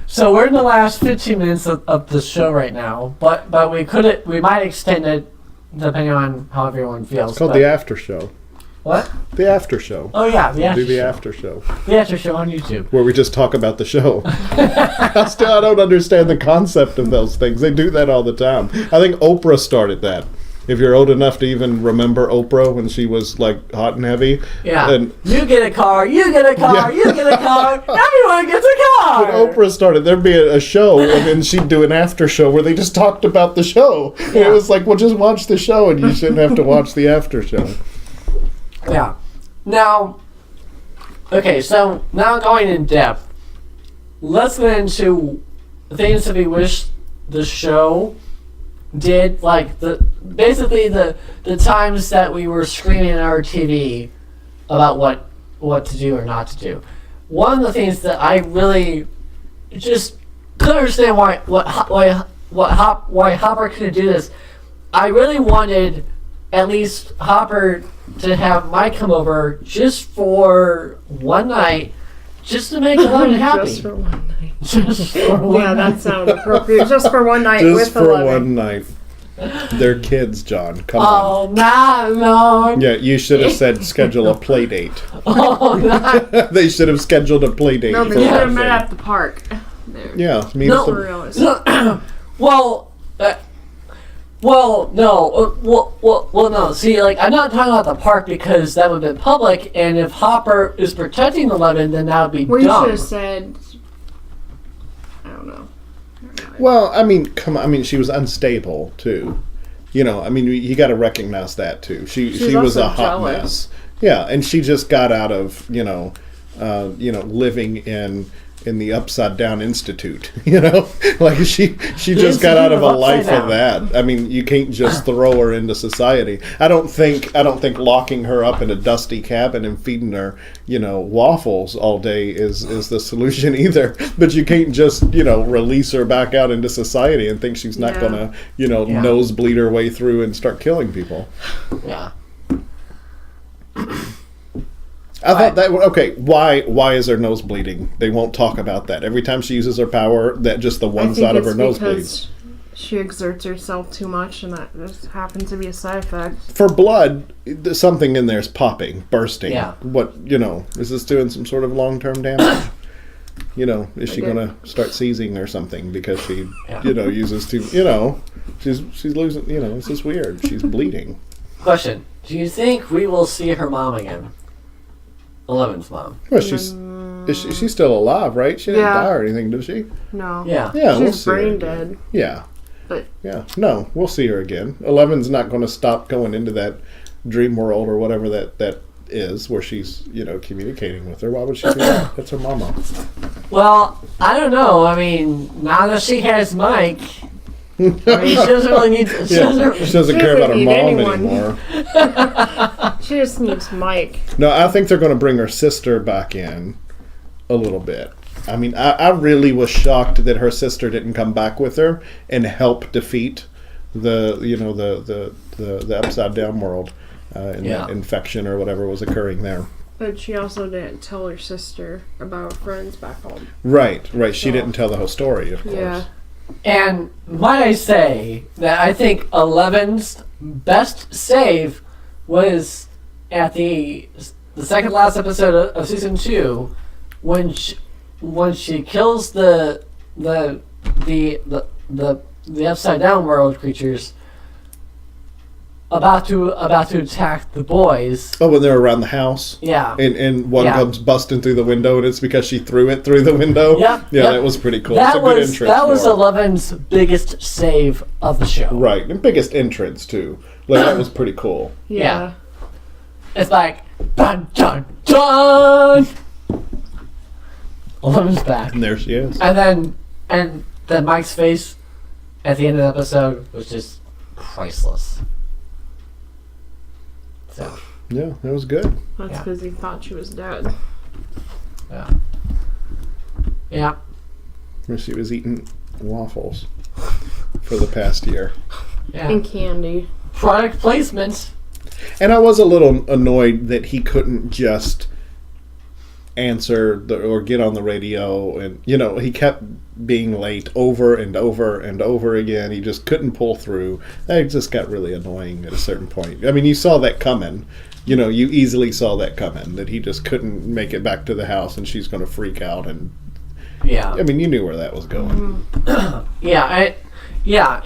So we're in the last 15 minutes of the show right now, but we might extend it depending on how everyone feels. It's called but- the after show. What? The after show. Oh yeah, the after Do the show. after show The after show on YouTube. where we just talk about the show. I don't understand the concept of those things. They do that all the time. I think Oprah started that. If you're old enough to even remember Oprah when she was like hot and heavy. Yeah. And You get a car. You get a car. Yeah. You get a car. Everyone gets a car. when Oprah started, there'd be a show, and then she'd do an after show where they just talked about the show. And it was like, well, just watch the show, and you shouldn't have to watch the after show. Yeah. Now, okay, so now going in depth, let's get into things that we wish the show did, like basically the times that we were screaming at our TV about what to do or not to do. One of the things that I really just couldn't understand why Hopper couldn't do this. I really wanted at least Hopper to have Mike come over just for one night, just to make Eleven happy. Just for one night. Just for one Yeah, night. that sounds appropriate. Just for one night Just with for 11. one night. They're kids, John. Come on. Oh, no. Yeah, you should have said schedule a play date. Oh, no. They should have scheduled a play date. No, for they should have one met day. at the park. There. Yeah, meet No. at the- Realistic. Well, no. See, like, I'm not talking about the park because that would have been public, and if Hopper is protecting Eleven, then that would be Well, you dumb. should have said. I don't know. Well, I mean, come on. I mean, she was unstable too. I mean, you got to recognize that too. She was also a hot jealous. mess. Yeah, and she just got out of living in the Upside Down Institute. Like she just got out of a Upside life Down. of that. I mean, you can't just throw her into society. I don't think locking her up in a dusty cabin and feeding her waffles all day is the solution either. But you can't just release her back out into society and think she's not Yeah. gonna Yeah. nosebleed her way through and start killing people. Yeah. I thought that okay. Why is her nose bleeding? They won't talk about that. Every time she uses her power, that just the I one think side of her it's nose bleeds. because she exerts herself too much, and that just happens to be a side effect. For blood, something in there is popping, bursting. Yeah. What is this doing some sort of long-term damage? Is she Okay. gonna start seizing or something because she Yeah. uses too she's losing this is weird. She's bleeding. Question: do you think we will see her mom again? Eleven's mom. Well, she's still alive, right? She didn't Yeah. die or anything, did she? No. Yeah. Yeah, we'll She's see her brain again. dead. Yeah. But Yeah, no, we'll see her again. 11's not going to stop going into that dream world or whatever that is, where she's communicating with her. Why would she do that? That's her mama. Well, I don't know. I mean, now that she has Mike, I mean, she doesn't really need. She Yeah, doesn't. she doesn't She care about her doesn't mom need anyone. anymore. she just needs Mike. No, I think they're going to bring her sister back in a little bit. I mean, I really was shocked that her sister didn't come back with her and help defeat the upside down world and that infection or whatever was occurring there. But she also didn't tell her sister about friends back home. Right. She So- didn't tell the whole story, of course. Yeah. And might I say that I think 11's best save was at the second last episode of season 2, when she kills the upside down world creatures about to attack the boys. Oh, when they're around the house? Yeah. And one comes busting through the window, and it's because she threw it through the window? Yep. Yeah, Yep. that was pretty cool. That it's a good was entrance. that was for her. 11's biggest save of the show. Right, and biggest entrance, too. Like, that was pretty cool. Yeah. It's like dun dun dun. 11's back. And there she is. And then Mike's face at the end of the episode was just priceless. So Yeah, that was good. That's Yeah. because he thought she was dead. yeah. Where she was eating waffles for the past year. And candy. Product placement. And I was a little annoyed that he couldn't just answer or get on the radio, and he kept being late over and over and over again. He just couldn't pull through. That just got really annoying at a certain point. I mean, you saw that coming. You easily saw that coming, that he just couldn't make it back to the house and she's going to freak out. And Yeah. I mean, you knew where that was going. Yeah.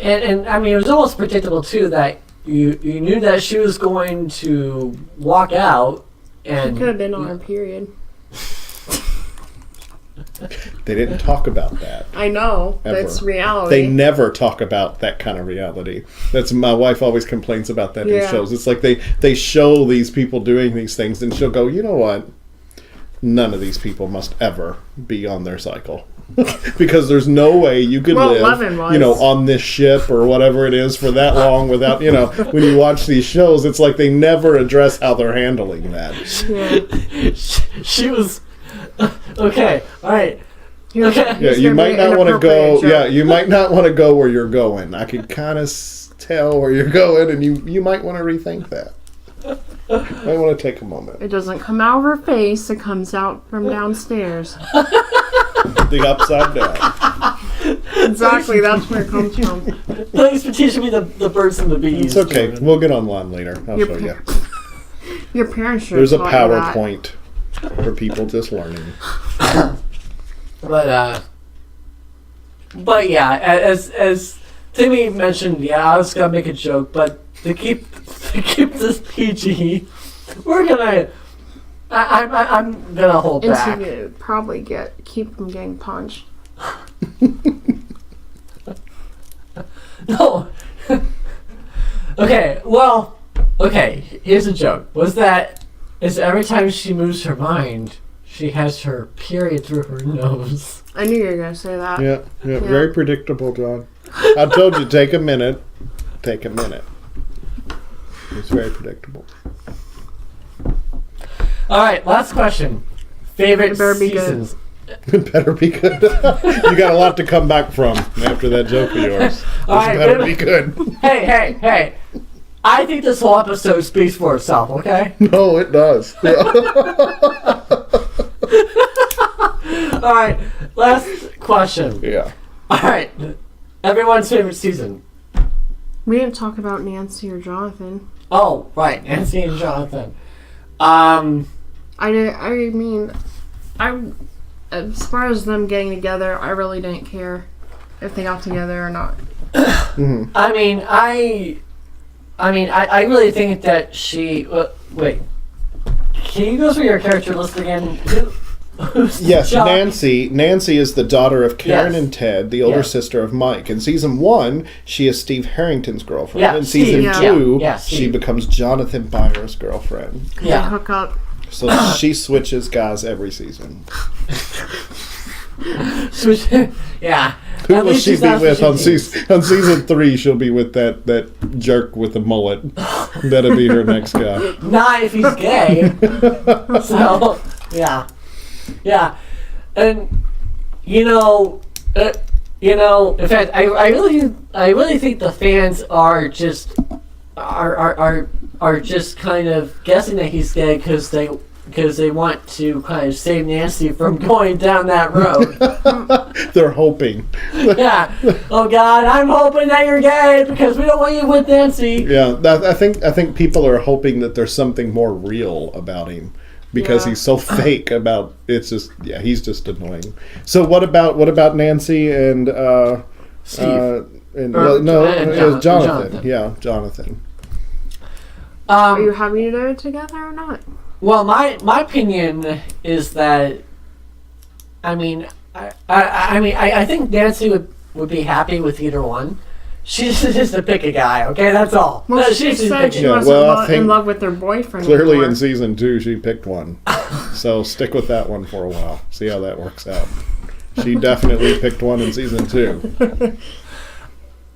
And I mean, it was almost predictable too that you knew that she was going to walk out, and Could have been on her period. They didn't talk about that. I know. Ever. That's reality. They never talk about that kind of reality. That's my wife always complains about that in Yeah. shows. It's like they show these people doing these things, and she'll go, you know what? None of these people must ever be on their cycle. Because there's no way you could Well, live, 11 was. on this ship or whatever it is for that long without, when you watch these shows, it's like they never address how they're handling that. Yeah. she was okay. All right. Here's- Okay. Yeah, here's you gonna might be not an want to go. inappropriate Yeah, joke. you might not want to go where you're going. I could kind of tell where you're going, and you might want to rethink that. Might want to take a moment. It doesn't come out of her face. It comes out from downstairs. The upside down. Exactly. That's where it comes from. Thanks for teaching me the birds and the bees. It's okay. Jordan. We'll get online later. I'll Your show you. Your parents should. There's a have taught you that. PowerPoint for people just learning. But yeah, as Timmy mentioned, I was gonna make a joke, but to keep this PG, we're gonna. I'm gonna hold And back. to probably keep from getting punched. No. Okay. Well. Okay. Here's a joke. Is every time she moves her mind, she has her period through her nose. I knew you were gonna say that. Yeah, very predictable, John. I told you, take a minute. Take a minute. It's very predictable. All right. Last question. Favorite It better be good. seasons. It better be good. You got a lot to come back from after that joke of yours. This All right, better good. be good. Hey. I think this whole episode speaks for itself, okay? No, it does. All right, last question. Yeah. All right, everyone's favorite season. We didn't talk about Nancy or Jonathan. Oh, right, Nancy and Jonathan. As far as them getting together, I really didn't care if they got together or not. I mean, I really think that she. Wait, can you go through your character list again? Who's Yes, John? Nancy is the daughter of Karen Yes. and Ted, the older Yes. sister of Mike. In season 1, she is Steve Harrington's girlfriend. Yeah, In season Steve, 2, yeah, she Steve. becomes Jonathan Byer's girlfriend. They Yeah. hook up. So she switches guys every season. Switch. Yeah. Who At will least she she's be not with on switching season 3? She'll be with that jerk with the mullet. That'll be her next guy. teams. Not if he's gay. So, yeah, and in fact, I really think the fans are just just kind of guessing that he's gay because they want to kind of save Nancy from going down that road. They're hoping. Yeah. Oh God, I'm hoping that you're gay because we don't want you with Nancy. Yeah, I think people are hoping that there's something more real about him because Yeah. he's so fake about it's just he's just annoying. So what about Nancy and Steve. and Or- no, and it was Jonathan. Jonathan. Yeah, Jonathan. Are you happy they're together or not? Well, my opinion is that, I mean, I think Nancy would be happy with either one. She just needs to pick a guy, okay? That's all. Well, No, she needs to said pick she a- Yeah, wasn't well, I think in love with her boyfriend Clearly anymore. in season 2 she picked one. So stick with that one for a while. See how that works out. She definitely picked one in season 2.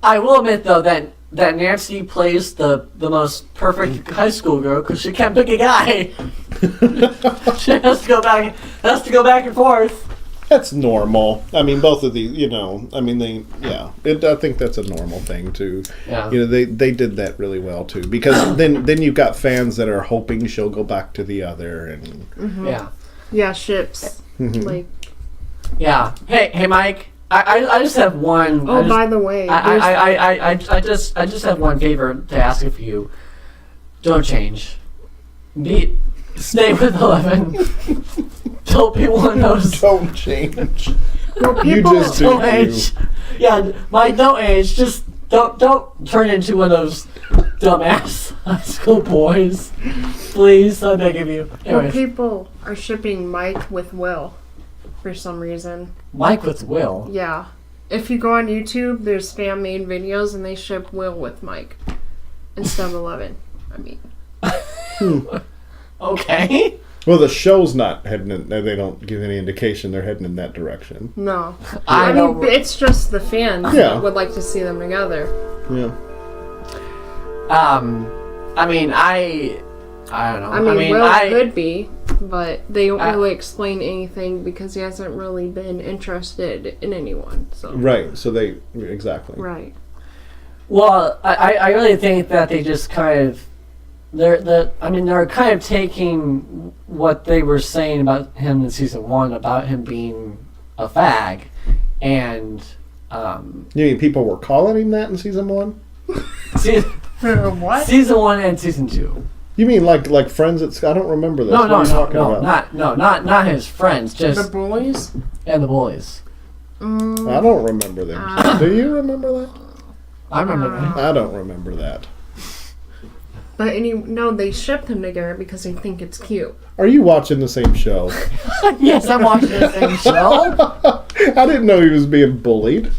I will admit though that Nancy plays the most perfect high school girl because she can't pick a guy. She has to go back and forth. That's normal. I mean, both of these, I mean, I think that's a normal thing too. Yeah. They did that really well too, because then you've got fans that are hoping she'll go back to the other, and Yeah. Yeah, ships. Mm-hmm. Like, Yeah. Hey, Mike. I just have one. oh, by the way, there's- I just have one favor to ask of you. Don't change. Stay with 11. Don't people notice. don't change. well, You people, just do Don't you. age. Yeah, Mike, don't age. Just don't turn into one of those dumbass high school boys. Please, I beg of you. well, Anyways, people are shipping Mike with Will for some reason. Mike with Will. Yeah. If you go on YouTube, there's fan made videos and they ship Will with Mike instead of 11. I mean, Okay. Well, the show's not heading in. They don't give any indication they're heading in that direction. no. I I don't. mean, it's just the fans Yeah. that would like to see them together. Yeah. I mean, I don't know. I mean, Will I could be, but they don't I- really explain anything because he hasn't really been interested in anyone. So Right. So they exactly. right. Well, I really think that they just kind of they're kind of taking what they were saying about him in season 1 about him being a fag, and You mean people were calling him that in season 1? season, What? season 1 and season 2. You mean like friends at? I don't remember this. No, What no, are you no, talking no, about? not his friends, The just bullies? and the bullies. I don't remember them. Do you remember that? I remember that. I don't remember that. But they ship them together because they think it's cute. Are you watching the same show? Yes, I'm watching the same show. I didn't know he was being bullied.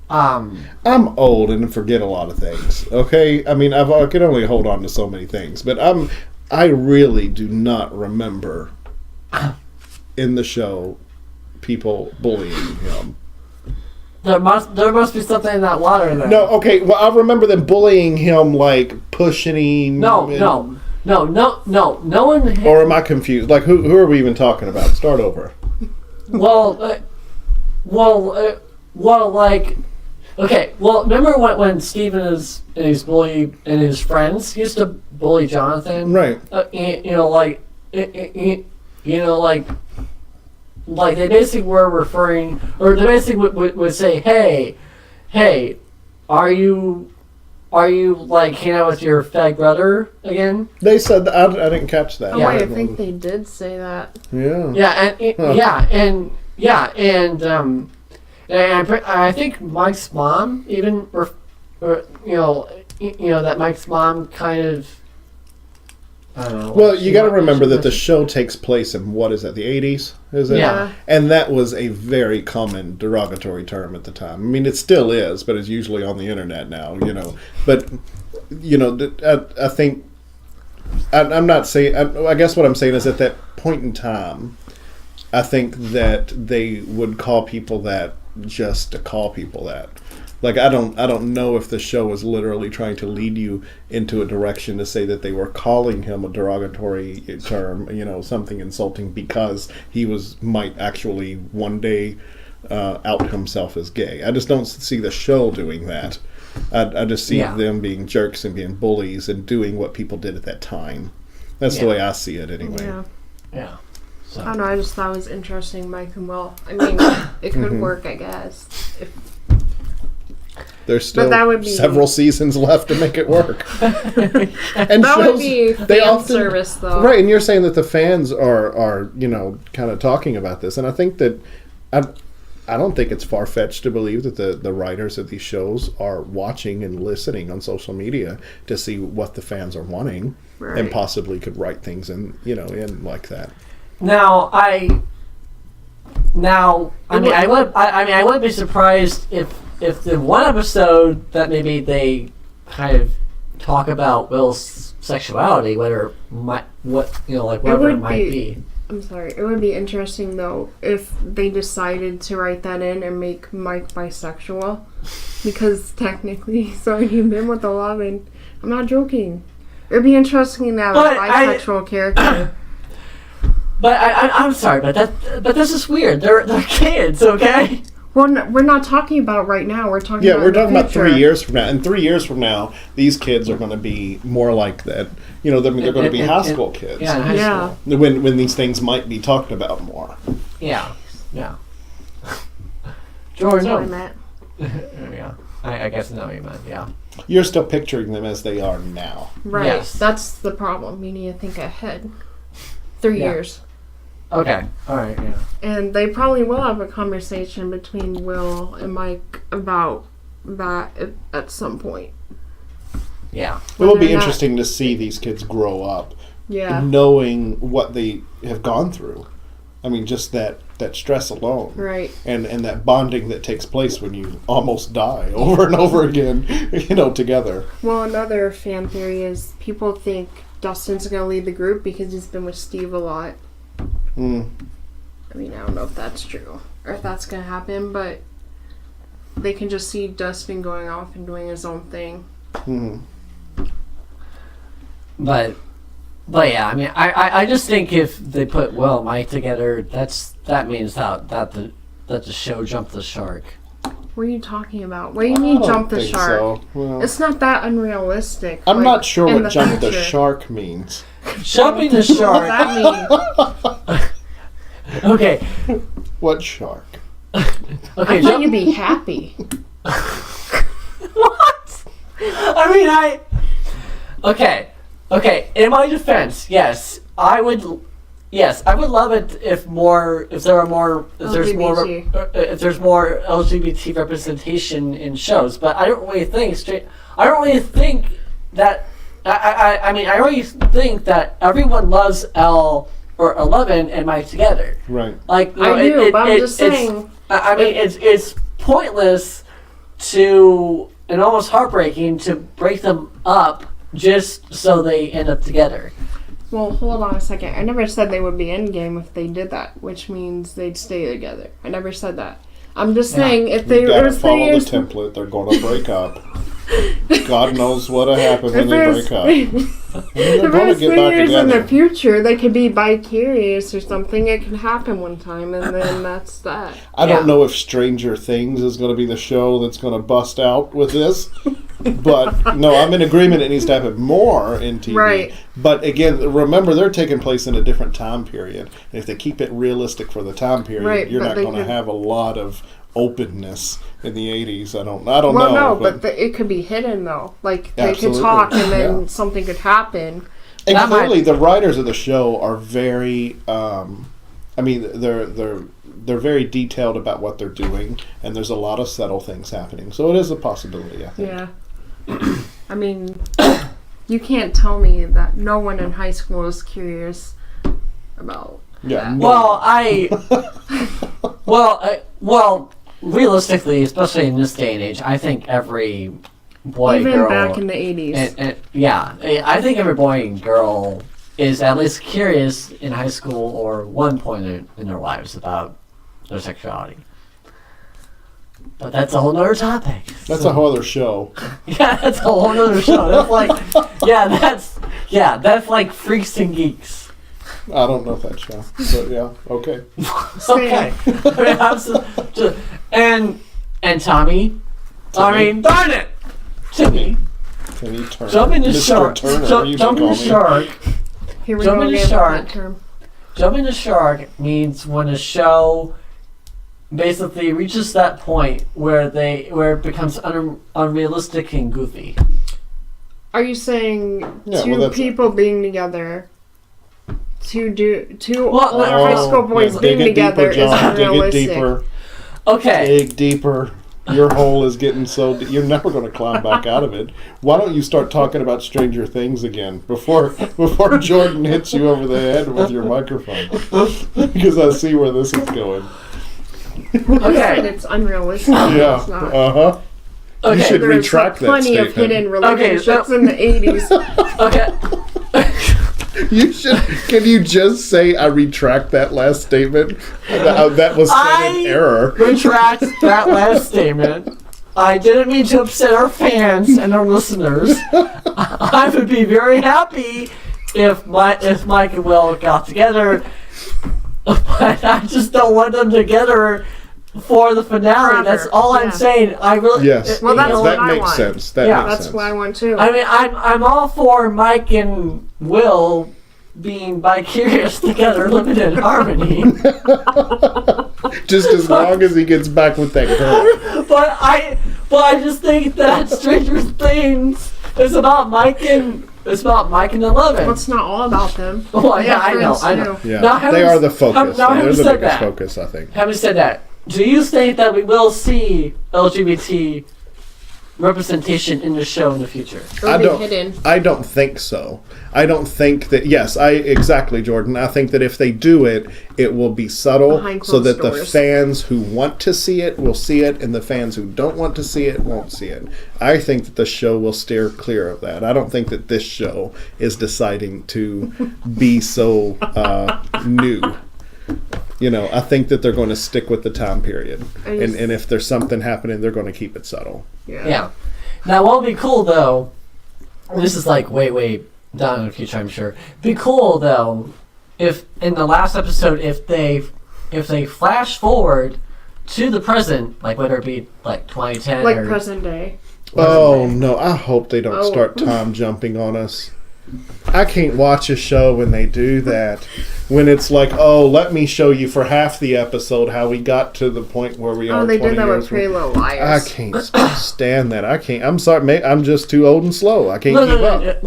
I'm old and forget a lot of things. Okay, I mean I can only hold on to so many things, but I really do not remember in the show people bullying him. There must be something in that water then. No, okay. Well, I remember them bullying him, like pushing him. No one. Or am I confused? Like, who are we even talking about? Start over. Well, like, okay. Well, remember when Steve and his friends used to bully Jonathan, Right. Like they basically were referring, or they basically would say, hey, are you like hanging out with your fag brother again? They said that. I didn't catch that. Oh, Yeah. wait, I think they did say that. Yeah. And I think Mike's mom even, that Mike's mom kind of. I don't know. Well, you got to remember that the show takes place in what is that? The 80s, is it? Yeah. And that was a very common derogatory term at the time. I mean, it still is, but it's usually on the internet now. But I think I'm not saying. I guess what I'm saying is at that point in time, I think that they would call people that just to call people that. Like I don't know if the show was literally trying to lead you into a direction to say that they were calling him a derogatory term, something insulting because he might actually one day out himself as gay. I just don't see the show doing that. I just see them being jerks and being bullies and doing what people did at that time. That's the way I see it anyway. Yeah. Yeah. So. I don't know. I just thought it was interesting, Mike and Will. I mean, it could work, I guess. There's still that would be- several seasons left to make it work. And That shows would be they fan often service, though. right. And you're saying that the fans are kind of talking about this, and I think that I don't think it's far fetched to believe that the writers of these shows are watching and listening on social media to see what the fans are wanting, Right. and possibly could write things in like that. Now I wouldn't be surprised if the one episode that maybe they kind of talk about Will's sexuality, whatever it might be. I'm sorry. It would be interesting, though, if they decided to write that in and make Mike bisexual. Because technically he's already been with 11. I'm not joking. It would be interesting to have a bisexual character. But I'm sorry, but this is weird. They're kids, okay? Well, no, we're not talking about right now. We're talking about We're talking the about future. 3 years from now. And 3 years from now, these kids are going to be more like that. They're going to be high school kids. Yeah, in high Yeah. school. When these things might be talked about more. Yeah. That's Jordan, what I meant. yeah. I guess I know what you meant, yeah. You're still picturing them as they are now. Right. Yes. That's the problem. You need to think ahead. 3 Yeah. years. Okay, alright, yeah. And they probably will have a conversation between Will and Mike about that at some point. Yeah. It will be Whether or not- interesting to see these kids grow up, Yeah. knowing what they have gone through. I mean, just that stress alone. Right. And that bonding that takes place when you almost die over and over again, together. Well, another fan theory is people think Dustin's going to lead the group because he's been with Steve a lot. Mm. I mean, I don't know if that's true or if that's going to happen, but they can just see Dustin going off and doing his own thing. Mm. But yeah, I mean, I just think if they put Will and Mike together, that means that the show jumped the shark. What are you talking about? What do you mean jump the shark? So. Well, It's not that unrealistic. I'm like, not sure in what jump the future. shark means. Jumping the What does shark. that mean? Okay. What shark? Okay. I thought you'd be happy. What? I mean, Okay. In my defense, yes, I would love it if there's more LGBT representation in shows. But I don't really think that. I mean, I really think that everyone loves 11 and Mike together. Right. Like, I do, but I'm just saying. I mean, it's pointless and almost heartbreaking to break them up just so they end up together. Well, hold on a second. I never said they would be endgame if they did that, which means they'd stay together. I never said that. I'm just saying if they You gotta were 3 follow the years. template. They're going to break up. God knows what'll happen when If they there's, break up. They're if going to there's get 3 back years in the together. future, they could be bi-curious or something. It can happen one time, and then that's that. I don't know if Stranger Things is going to be the show that's going to bust out with this. But no, I'm in agreement. It needs to happen more in TV. Right. But again, remember they're taking place in a different time period. And if they keep it realistic for the time period, Right, you're but not they going to could- have a lot of openness in the 80s. I don't know. Well, no, but it could be hidden though. Like they Absolutely. could talk, and then Yeah. something could happen. And That clearly, the writers of the show are very. I mean, they're very detailed about what they're doing, and there's a lot of subtle things happening. So it is a possibility, I think. Yeah. I mean, you can't tell me that no one in high school is curious about Yeah. that. no. Well, realistically, especially in this day and age, I think every boy, Even girl, back in the 80s. I think every boy and girl is at least curious in high school or one point in their lives about their sexuality. But that's a whole nother topic. That's a whole other show. Yeah, that's a whole nother show. That's like Freaks and Geeks. I don't know that show. But yeah, okay. Okay. I mean, absolutely. And Tommy. I mean, darn it! Timmy. Timmy Turner. Jump in the Mr. shark. Turner, you Jump can in the call me. shark. Here we Jump go in the again with shark. that term. jumping the shark means when a show basically reaches that point where it becomes unrealistic and goofy. Are you saying Yeah, two well, that's- people being together? Two Well, high school boys being dig it together deeper, is John. Dig it unrealistic. deeper. Okay. Dig deeper. Your hole is getting so deep. You're never going to climb back out of it. Why don't you start talking about Stranger Things again before Jordan hits you over the head with your microphone? Because I see where this is going. And Okay. it's unrealistic. Yeah. It's not. Uh-huh. You Okay. should There's retract that plenty of statement. hidden relationships so- in the 80s. Okay. You should. Can you just say I retract that last statement? That was said in error. Retract that last statement. I didn't mean to upset our fans and our listeners. I would be very happy if Mike and Will got together, but I just don't want them together for the finale. Forever, That's all I'm yeah. saying. I really Yes. Well, that's what that I makes want. sense. That Yeah. makes That's sense. what I want too. I mean, I'm all for Mike and Will being vicarious together, living in harmony. Just as long as he gets back with that girl. But I just think that Stranger Things is about Mike and Eleven. Well, it's not all about them. Well, They yeah, have I know, friends, I know. too. Yeah, Now, having they are the s- focus. now, They're having the said biggest that- focus, I think. Having said that, do you think that we will see LGBT representation in the show in the future? It'll be hidden. I don't think so. I don't think that. Yes, exactly, Jordan. I think that if they do it, it will be subtle, Behind so that closed the doors. fans who want to see it will see it, and the fans who don't want to see it won't see it. I think that the show will steer clear of that. I don't think that this show is deciding to be so new. You know, I think that they're going to stick with the time period, and if there's something happening, they're going to keep it subtle. Yeah. Now, what would be cool though? This is like way down in the future, I'm sure. Be cool though, if in the last episode, if they flash forward to the present, like whether it be like 2010 Like or present day. Oh no! I hope they don't Oh. start time jumping on us. I can't watch a show when they do that. When it's like, oh, let me show you for half the episode how we got to the point where we are. Oh, they 20 did that years with Pretty Little I Liars. can't stand that. I can't. I'm sorry. I'm just too old and slow. I can't keep up.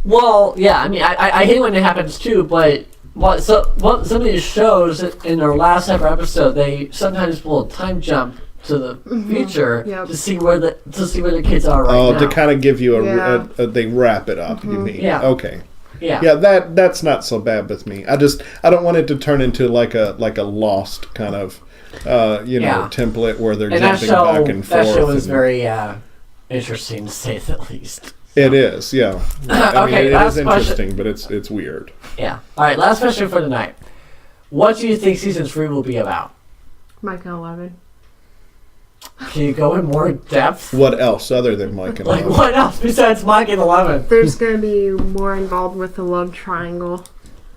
Well, yeah. I mean, I hate when it happens too, but some of these shows in their last ever episode, they sometimes will time jump to the future Yep. to see where the kids are right Oh, now. to kind of give you Yeah. they wrap it up. You mean? Yeah. Okay. yeah. Yeah, that's not so bad with me. I don't want it to turn into like a Lost kind of Yeah. template where they're And that jumping back show, and forth. that show is and- very interesting to say the least. It is, yeah. I mean, Okay, it last is question. interesting, but it's weird. Yeah. All right. Last question for tonight. What do you think season 3 will be about? Mike and 11. Can you go in more depth? What else other than Mike and Like Love? what else besides Mike and 11? There's going to be more involved with the love triangle.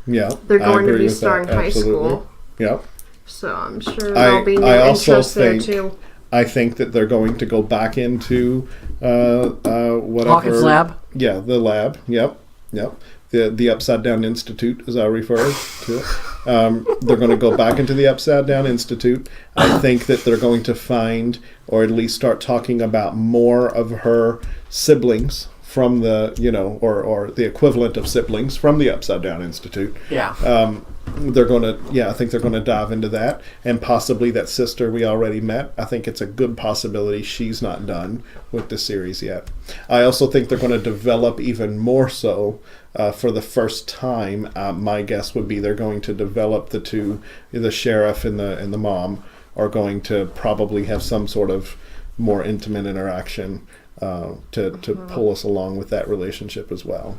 Yeah, They're I going to agree be with that, starting high absolutely. school. Yep. So I'm sure I- there'll be new I also interest there think- too. I think that they're going to go back into whatever. Hawkins Lab? Yeah, the lab. Yep. The Upside Down Institute, as I refer to it. They're going to go back into the Upside Down Institute. I think that they're going to find, or at least start talking about more of her siblings from the, or the equivalent of siblings from the Upside Down Institute. Yeah. I think they're going to dive into that, and possibly that sister we already met. I think it's a good possibility she's not done with the series yet. I also think they're going to develop even more so for the first time. My guess would be they're going to develop the two, the sheriff and the mom, are going to probably have some sort of more intimate interaction to pull us along with that relationship as well.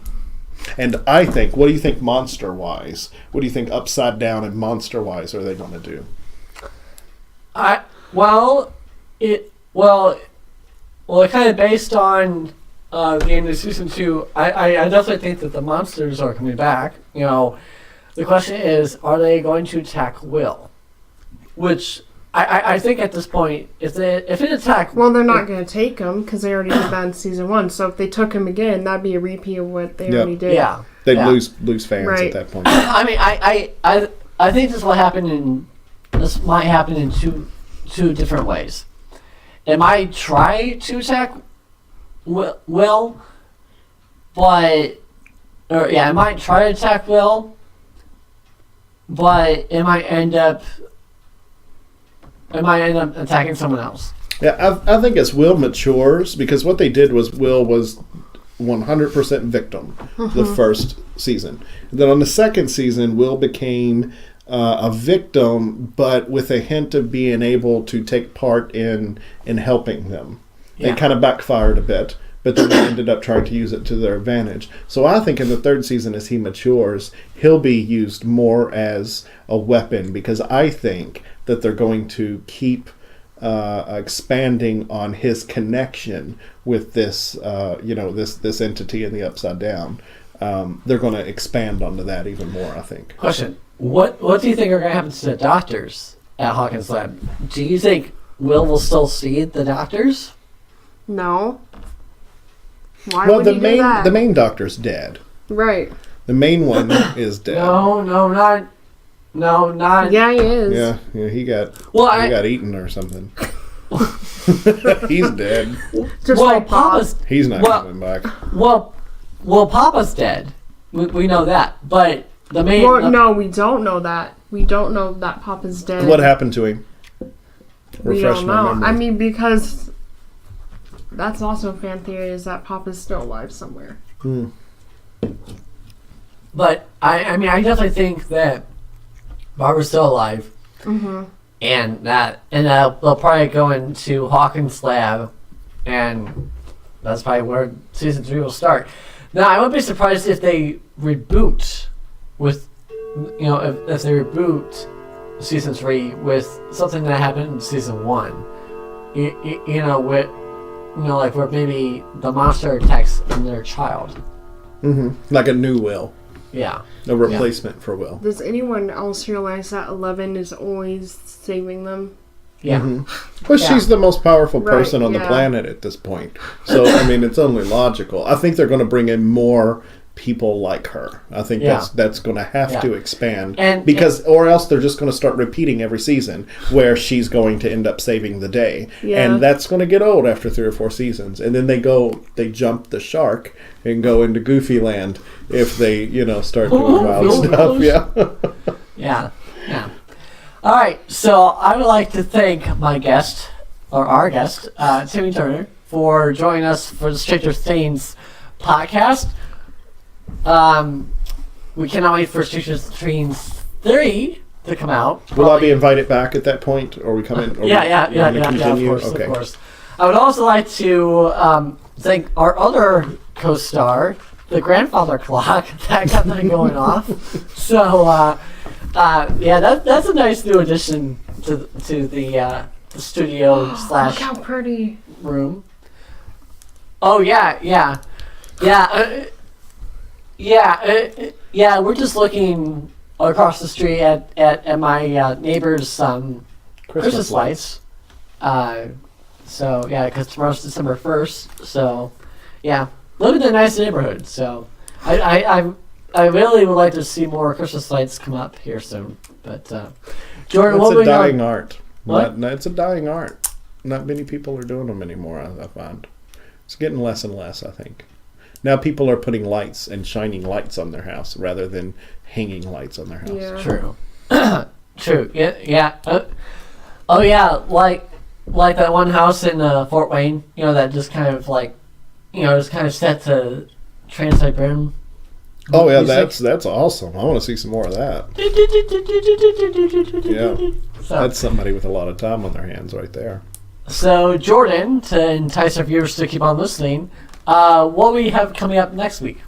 And I think, what do you think monster-wise? What do you think Upside Down and monster-wise are they going to do? It kind of based on the end of season 2. I definitely think that the monsters are coming back. The question is, are they going to attack Will? Which I think at this point, if an attack, Well, they're not going to take him because they already did that in season 1. So if they took him again, that'd be a repeat of what they already did. yeah, They'd yeah. lose fans Right. at that point. I mean, I think this will happen in this might happen in two different ways. It might try to attack Will, it might try to attack Will, but it might end up attacking someone else. Yeah, I think as Will matures, because what they did was Will was 100% victim the first season. And then on the second season, Will became a victim, but with a hint of being able to take part in helping them. Yeah. It kind of backfired a bit, but then they ended up trying to use it to their advantage. So I think in the third season, as he matures, he'll be used more as a weapon, because I think that they're going to keep expanding on his connection with this, this entity in the Upside Down. They're going to expand onto that even more, I think. Question: What do you think are going to happen to the doctors at Hawkins Lab? Do you think will still see the doctors? No. Why Well, would the he do that? main doctor's dead. Right. The main one is dead. No, not. Yeah, he is. Yeah, he got Well, he got eaten or something. He's dead. Just well, like Bob. Papa's He's not Well- coming back. well, Papa's dead. We know that, but the main. Well, no, we don't know that. We don't know that Papa's dead. What happened to him? We Refresh don't my know. memory. I mean, because that's also a fan theory, is that Papa's still alive somewhere. But I mean, I definitely think that Barbara's still alive, and they'll probably go into Hawkins' lab, and that's probably where season 3 will start. Now, I wouldn't be surprised if they reboot with, if they reboot season 3 with something that happened in season 1. Like where maybe the monster attacks their child. Like a new Will. Yeah. A replacement for Will. Does anyone else realize that 11 is always saving them? Yeah. But Yeah. she's the most powerful Right, person on the yeah. planet at this point. So, I mean, it's only logical. I think they're going to bring in more people like her. I think Yeah. that's going to have Yeah. to expand, And- or else they're just going to start repeating every season where she's going to end up saving the day, Yeah. and that's going to get old after 3 or 4 seasons. And then they jump the shark and go into Goofy Land if they start doing wild stuff. Yeah. Yeah. Yeah. All right. So I would like to thank my guest, or our guest, Timmy Turner, for joining us for the Stranger Things podcast. We cannot wait for Stranger Things 3 to come out. Will I be invited back at that point, or we come in? Or Yeah, we wanna of continue? course, Okay. of course. I would also like to thank our other co-star, the grandfather clock that got that going off. So, that's a nice new addition to the studio Look slash how pretty. room. Oh yeah. We're just looking across the street at my neighbor's Christmas lights. Because tomorrow's December 1st. So, yeah, live in a nice neighborhood. So, I really would like to see more Christmas lights come up here soon. But Jordan, It's what a we dying art. What? It's a dying art. Not many people are doing them anymore, I find. It's getting less and less, I think. Now people are putting lights and shining lights on their house rather than hanging lights on their house. Yeah. True. True. Yeah. Like that one house in Fort Wayne. That just kind of set to Trans-Siberian. Oh yeah, music. that's awesome. I want to see some more of that. Yeah. So, That's somebody with a lot of time on their hands right there. so Jordan, to entice our viewers to keep on listening, what we have coming up next week?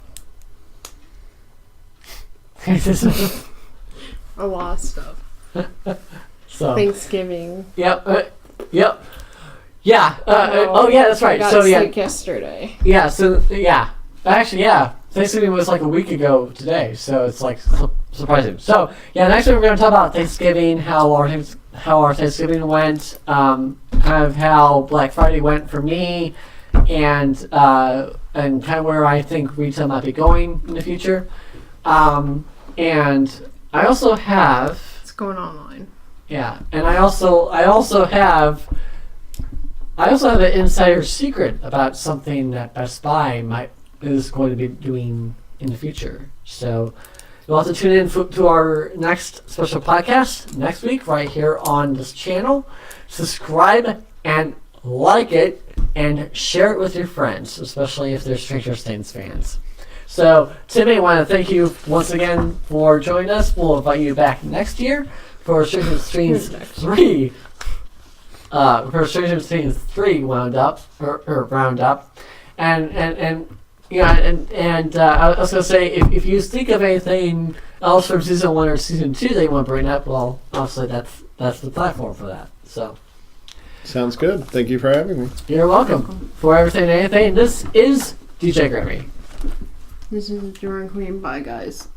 A lot of stuff. So, Thanksgiving. yep. Yeah. That's right. I got So sick yesterday. Yeah. So yeah. Actually, yeah. Thanksgiving was like a week ago today, so it's like surprising. So yeah, next week we're going to talk about Thanksgiving, how our how our Thanksgiving went, kind of how Black Friday went for me, and kind of where I think retail might be going in the future. And I also have, It's going online. yeah, and I also have an insider secret about something that Best Buy is going to be doing in the future. So you'll have to tune in to our next special podcast next week right here on this channel. Subscribe and like it and share it with your friends, especially if they're Stranger Things fans. So, Timmy, I want to thank you once again for joining us. We'll invite you back next year for Stranger Things 3. For Stranger Things 3 roundup. And yeah, and I was gonna say, if you think of anything else from season 1 or season 2 that you want to bring up, well, obviously that's the platform for that. So Sounds good. Thank you for having me. you're welcome for everything and anything. This is DJ Grammy. This is Jordan Queen. Bye, guys.